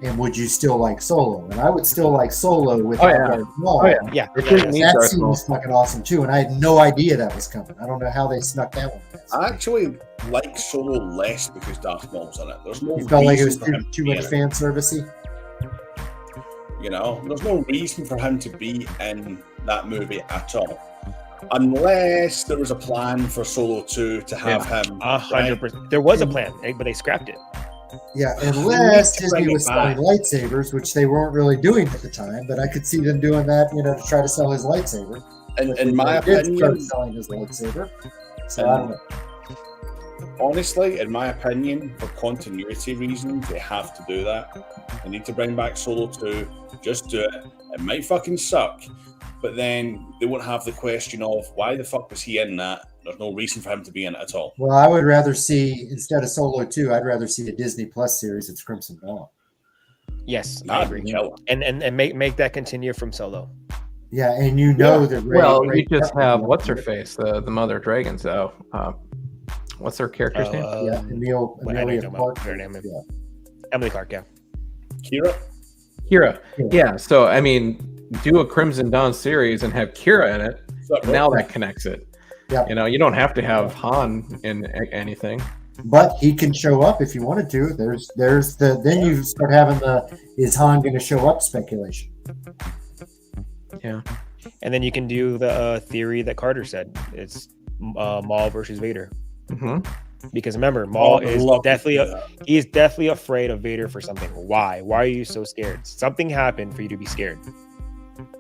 and would you still like Solo? And I would still like Solo without Darth Maul. That scene was fucking awesome too, and I had no idea that was coming. I don't know how they snuck that one past. I actually like Solo less because Darth Maul's in it. There's no. You felt like it was too much fan servicey. You know, there's no reason for him to be in that movie at all. Unless there was a plan for Solo 2 to have him. 100%. There was a plan, but they scrapped it. Yeah, unless Disney was selling lightsabers, which they weren't really doing at the time, but I could see them doing that, to try to sell his lightsaber. In my opinion, start selling his lightsaber. So I don't know. Honestly, in my opinion, for continuity reasons, they have to do that. They need to bring back Solo 2. Just do it. It might fucking suck, but then they won't have the question of why the fuck was he in that? There's no reason for him to be in it at all. Well, I would rather see, instead of Solo 2, I'd rather see a Disney Plus series that's Crimson Dawn. Yes, I agree. And make that continue from Solo. Yeah, and that Ray, you just have what's her face, the mother of dragons though. What's her character's name? Emilia Clarke. Emily Clarke, yeah. Kira. Yeah, so I mean, do a Crimson Dawn series and have Kira in it. And now that connects it. Yeah. You don't have to have Han in anything. But he can show up if you wanted to. Then you start having is Han going to show up speculation. Yeah. And then you can do the theory that Carter said. It's Maul versus Vader. Mm-hmm. Because remember, Maul is definitely afraid of Vader for something. Why? Why are you so scared? Something happened for you to be scared.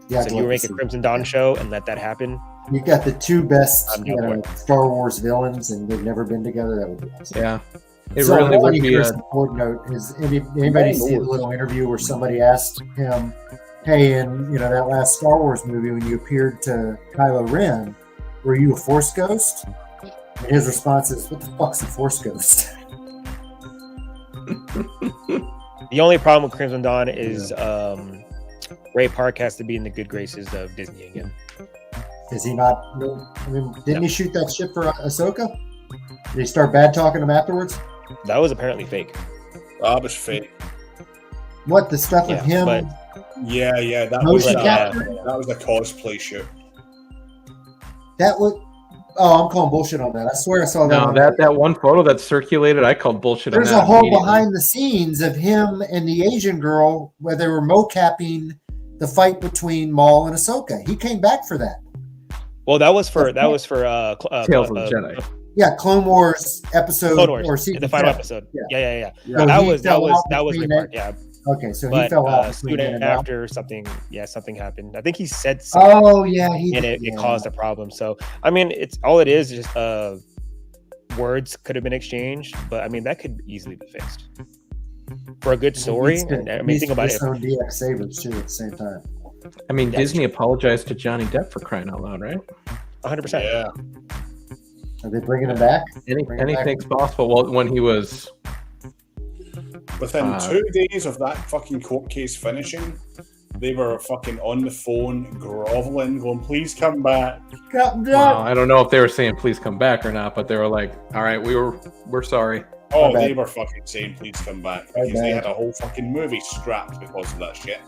Yeah, so you make a Crimson Dawn show and let that happen. You got the two best Star Wars villains, and they've never been together. That would be awesome. Yeah, it really would be. A important note is anybody see the little interview where somebody asked him, "Hey, in that last Star Wars movie when you appeared to Kylo Ren, were you a Force ghost?" And his response is, "What the fuck's a Force ghost?" The only problem with Crimson Dawn is Ray Park has to be in the good graces of Disney again. Is he not? I mean, didn't he shoot that shit for Ahsoka? Did he start bad talking him afterwards? That was apparently fake. That was fake. What, the stuff with him? That was a cosplay shoot. That was Oh, I'm calling bullshit on that. I swear I saw that. No, on that one photo that circulated, I called bullshit There's on that. a whole immediately. behind the scenes of him and the Asian girl where they were mocapping the fight between Maul and Ahsoka. He came back for that. Well, that was for Tales of the Jedi. Yeah, Clone Wars episode Clone Wars, or season the final 7. episode. Yeah. Yeah. So That he was fell off Ray between Park. that- Yeah, Okay, so he but fell off between soon then and now. after something happened. I think he said something, Oh yeah, he and did. it caused a problem. So I mean, it's all it is just words could have been exchanged, but I mean that could easily be fixed for a good story. And I mean, think about it. On DX Sabers too at the same time. I mean, That's Disney apologized to Johnny Depp for crying out loud, right? 100%. Yeah. Are they bringing him back? Anything's possible. Well, when he was Within 2 days of that fucking court case finishing, they were fucking on the phone, groveling, going, "Please come back." well, I don't know if they were saying please come back or not, but they were like, all right, we're sorry. Oh, My they bad. were fucking saying, "Please come back," My because they bad. had a whole fucking movie scrapped because of that shit.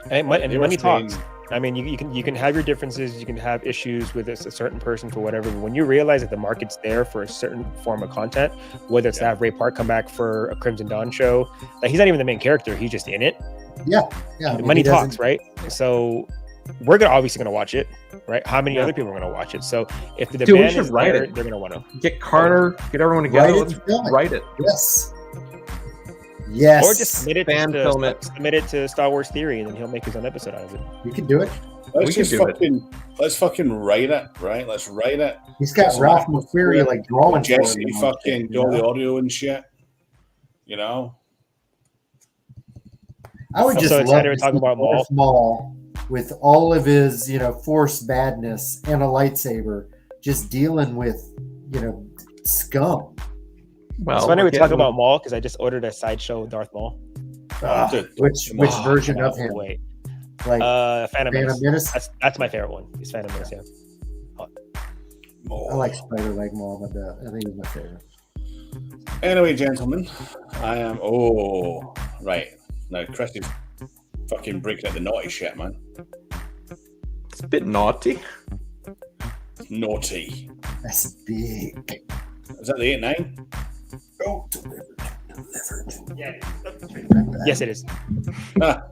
And They were money saying- talks. I mean, you can have your differences, you can have issues with a certain person for whatever. But when you realize that the market's there for a certain form of content, whether it's to have Ray Park come back for a Crimson Dawn show, like he's not even the main character, he's just in it. Yeah. I mean, Money he doesn't- talks, right? So we're obviously gonna watch it, right? How many other people are gonna watch it? So if the Dude, we demand should is write there, it. they're gonna want to. Get Carter, get everyone together. Write it Let's and film it. write it. Yes. Yes. Or just submit it to Star Wars Theory, and then he'll make his own episode out of it. You can do it. Let's We can just do it. let's fucking write it, right? Let's write it. He's got Some Ralph atmosphere, McQuarrie like drawing. for Jesse him. fucking do all the audio and shit. You know? I would I'm just so love excited to we're talking see about Maul. Maul with all of his, Force badness and a lightsaber, just dealing with, scum. Well, It's funny we again, talk about Maul because I just ordered a sideshow with Darth Maul. Dude, Which Maul, version Cannot of him? Wait. Like Phantom Phantom Menace. Menace? That's my favorite one. It's Phantom Menace. Yeah. Maul. I like Spider Leg Maul, but I think he's my favorite. Anyway, gentlemen, I am. Oh, right. Now, Chris is fucking breaking out the naughty shit, man. It's a bit naughty. Naughty. That's big. Is that the 8-9? Oh, delivered. Yeah. Yes, it is. Ah.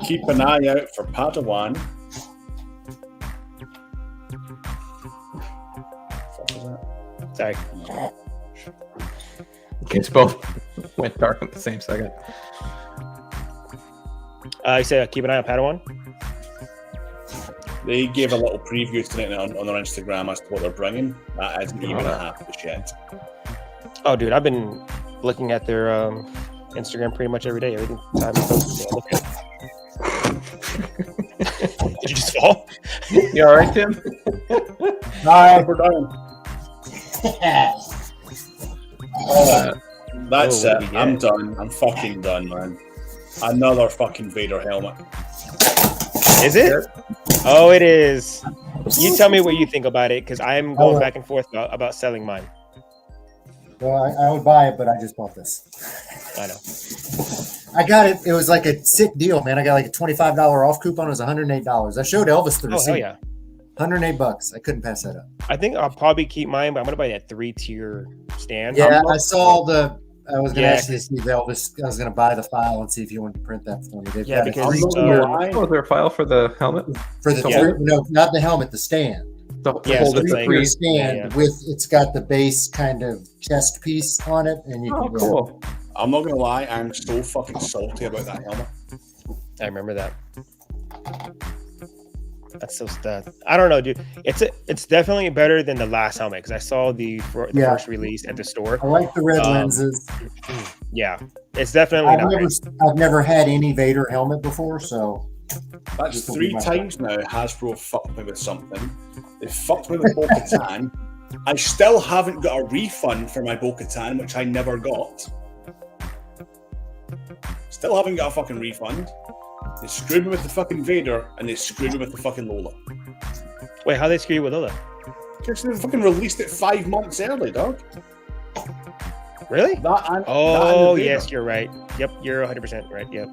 Keep an eye out for Padawan. What was that? Sorry. Okay, it's both went dark at the same second. You said keep an eye on Padawan. They gave a little preview tonight on their Instagram as to what they're bringing. That isn't even half the shit. Oh, dude, I've been looking at their Instagram pretty much every day. Every time I look at it. Did you just fall? You all right, Tim? All right. We're done. That's Oh, it. what do we I'm get? done. I'm fucking done, man. Another fucking Vader helmet. Is it? Oh, it is. You tell me what you think about it, because I'm going back and forth about selling mine. Well, I would buy it, but I just bought this. I know. I got it. It was like a sick deal, man. I got like a $25 off coupon. It was $108. I showed Elvis the Oh, receipt. hell yeah. $108. I couldn't pass that up. I think I'll probably keep mine, but I'm going to buy that 3-tier stand. Yeah, I saw I was going to Yeah, actually see Elvis. I was going to buy the file and see if you wanted to print that for me. They've Yeah, got a because, 3-tier Oh, is there a file for the helmet? for the Yeah. no, not the helmet, the stand. Yeah, hold so it it's for like- free. Stand Yeah. with it's got the base kind of chest piece on it, and you Oh, can cool. I'm not gonna lie, I'm so fucking salty about that helmet. I remember that. That's so stuff. I don't know, dude. It's definitely better than the last helmet because I saw the Yeah. first release at the store. I like the red Um, lenses. Yeah, it's definitely not great. I've never had any Vader helmet before, so That's This will be 3 my times now Hasbro fucked me with something. They fucked me with Bo-Katan. I still haven't got a refund for my Bo-Katan, which I never got. Still haven't got a fucking refund. They screwed me with the fucking Vader, and they screwed me with the fucking Lola. Wait, how they screw you with Lola? Because they fucking released it 5 months early, dog. Really? That and Oh, the Vader. yes, you're right. Yep, you're 100% right. Yep.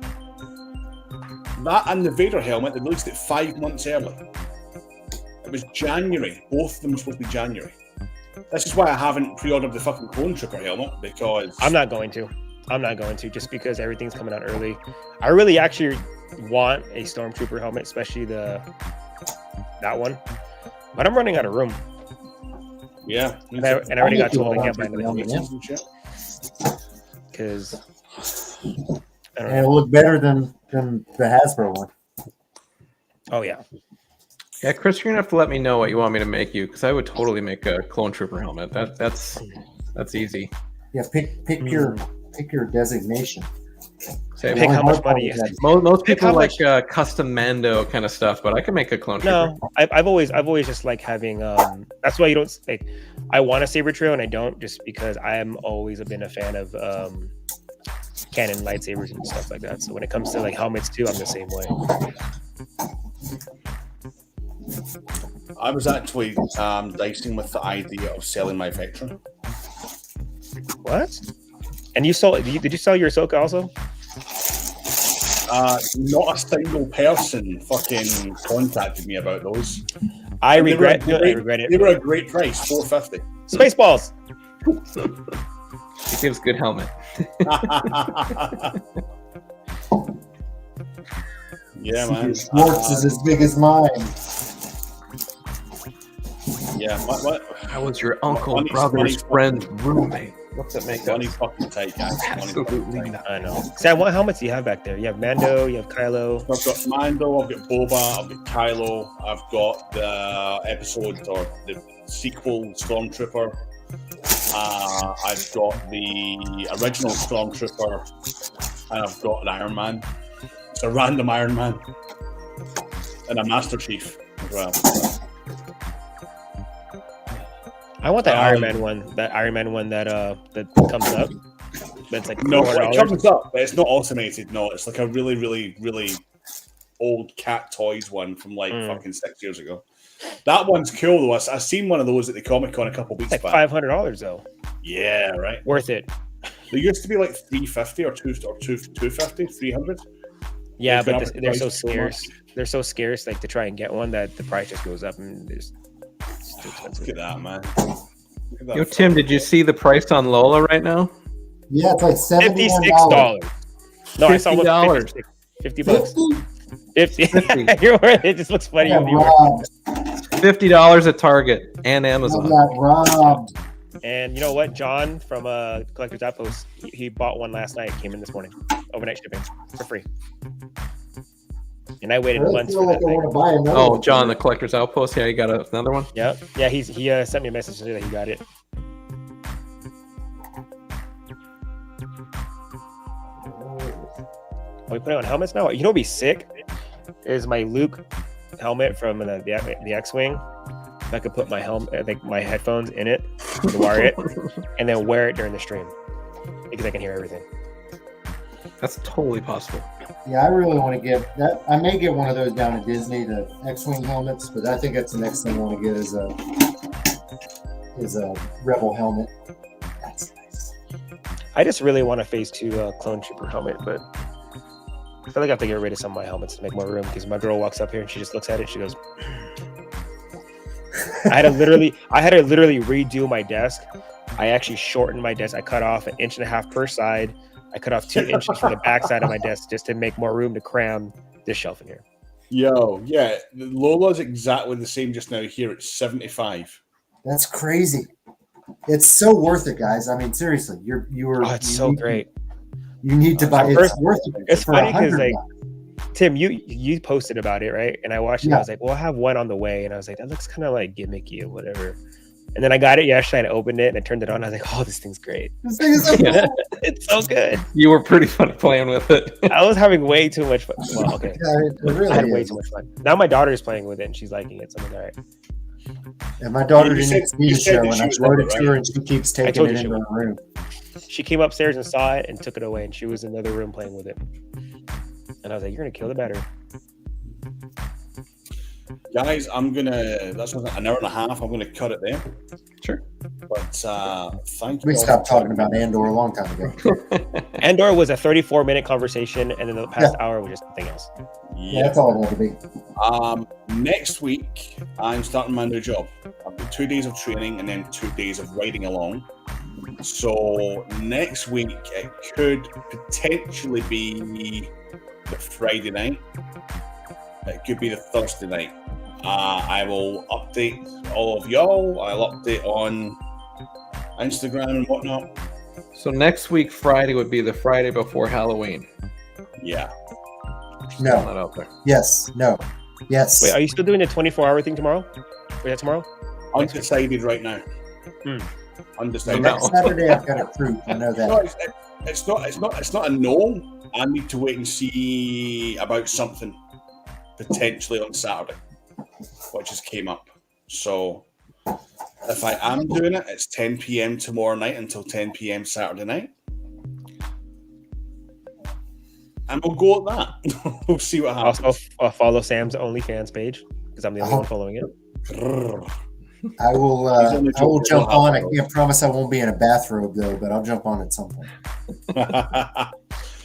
That and the Vader helmet, they released it 5 months early. was January. Both of them were supposed to be January. This is why I haven't pre-ordered the fucking Clone Trooper helmet, because I'm not going to just because everything's coming out early. I really actually want a Stormtrooper helmet, especially that one. But I'm running out of room. Yeah. And I already got told I can't buy another helmet because and it'll look better than the Hasbro one. Oh yeah. Yeah, Chris, you're gonna have to let me know what you want me to make you, because I would totally make a Clone Trooper helmet. That's easy. Yeah, pick your designation. Say, Pick how much money. Most people like custom Mando kind of stuff, but I can make a Clone Trooper. No, I've always just like having. That's why you don't like. I want a saber trail and I don't, just because I am always been a fan of canon lightsabers and stuff like that. So when it comes to like helmets too, I'm the same way. I was actually dicing with the idea of selling my Vectron. What? And you sold? Did you sell your Ahsoka also? Not a single person fucking contacted me about those. I regret it. They were a great price, $450. Spaceballs. He gives good helmet. Yeah, man. Schwartz is as big as mine. Yeah, what? That was your uncle, brother's friend's roommate. What's that make Money up? fucking tight, guys. Absolutely not. I know. Sam, what helmets do you have back there? You have Mando, you have Kylo. I've got Mando, I've got Boba, I've got Kylo, I've got the episode or the sequel Stormtrooper. I've got the original Stormtrooper, and I've got an Iron Man. It's a random Iron Man, and a Master Chief as well. I want that Iron Man one. That Iron Man one that comes up. That's like No, $400. it comes up, but it's not automated. No, it's like a really, really, really old Cat Toys one from like fucking 6 years ago. That one's cool though. I've seen one of those at the Comic-Con a couple weeks It's like back. $500 though. Yeah, right. Worth it. They used to be like $350 or $250, $300. Yeah, They've but been they're so overpriced so scarce. much. They're so scarce, like to try and get one, that the price just goes up, and it's too expensive. Look at that, man. Look at that Yo, Tim, did you see the price on Lola right now? Yeah, it's like $71. $56. No, I saw one $50. for $50. 50? 50. You're worth it. It just looks funny. I when got you work. robbed. $50 at Target and I Amazon. got robbed. And you know what? John from Collector's Outpost, he bought one last night. Came in this morning, overnight shipping for free. And I waited I really months feel for like that I thing. want to buy another Oh, one. John, the Collector's Outpost. Yeah, you got another one? Yeah, he sent me a message today that he got it. Are we putting on helmets now? You know what'd be sick? Is my Luke helmet from the X-Wing. If I could put my helmet, like my headphones in it, wire it, and then wear it during the stream. Because I can hear everything. That's totally possible. Yeah, I really want to get that. I may get one of those down at Disney, the X-Wing helmets, but I think that's the next thing I want to get is a Rebel helmet. That's nice. I just really want a Phase 2 Clone Trooper helmet, but I feel like I have to get rid of some of my helmets to make more room, because my girl walks up here and she just looks at it. She goes, I had to literally redo my desk. I actually shortened my desk. I cut off 1.5 inches per side. I cut off 2 inches from the back side of my desk just to make more room to cram this shelf in here. Yo, yeah, Lola's exactly the same just now. Here it's 75. That's crazy. It's so worth it, guys. I mean, seriously, It's so great. You need to buy. It's worth it. It's for funny because $100. Tim, you posted about it, right? And I watched it. Yeah. I was like, well, I have one on the way, and I was like, that looks kind of like gimmicky or whatever. And then I got it yesterday and I opened it and I turned it on. I was like, oh, this thing's great. This thing is so cool. It's so good. You were pretty fun playing with it. I was having way too much fun. Well, okay. Yeah, it really I had way is. too much fun. Now my daughter is playing with it and she's liking it. So I'm like, all right. And my daughter You didn't said- see you the said show, that and she I was showed it loving to it, her, and she keeps taking told it you she into her room. She came upstairs and saw it and took it away, and she was in another room playing with it. And I was like, you're going to kill the battery. Guys, that's an hour and a half. I'm gonna cut it there. Sure. But thank you. We all stopped for talking about Andor a long time ago. Andor was a 34-minute conversation, and then the past hour was just something else. Yeah, that's all it had to be. Next week, I'm starting my new job. I've got 2 days of training and then 2 days of riding along. So next week, it could potentially be the Friday night. It could be the Thursday night. I will update all of y'all. I'll update on Instagram and whatnot. So next week, Friday would be the Friday before Halloween. Yeah. No. Not out there. Yes. No. Yes. Wait, are you still doing the 24-hour thing tomorrow? Is that tomorrow? Undecided right now. Undecided. No. Next Saturday I've got a fruit. I know No, that. it's not a no. I need to wait and see about something potentially on Saturday, which just came up. So if I am doing it, it's 10 p.m. tomorrow night until 10 p.m. Saturday night. And we'll go at that. We'll see what happens. Also, follow Sam's OnlyFans page because I'm the only one following it. I will jump on. I can't promise I won't be in a bathrobe though, but I'll jump on at some point. I'm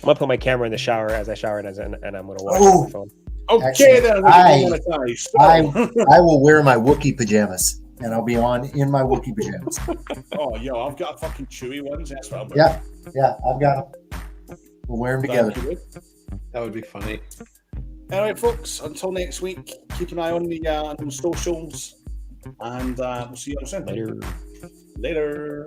gonna put my camera in the shower as I shower and I'm gonna watch Oh. my phone. Okay, Actually, then. I will wear my Wookiee pajamas and I'll be on in my Wookiee pajamas. Oh, yo, I've got a fucking chewy ones. That's what I'm wearing. Yeah, I've got them. We'll wear them together. That would be funny. All right, folks. Until next week, keep an eye on the socials, and we'll see you all soon. Later. Later.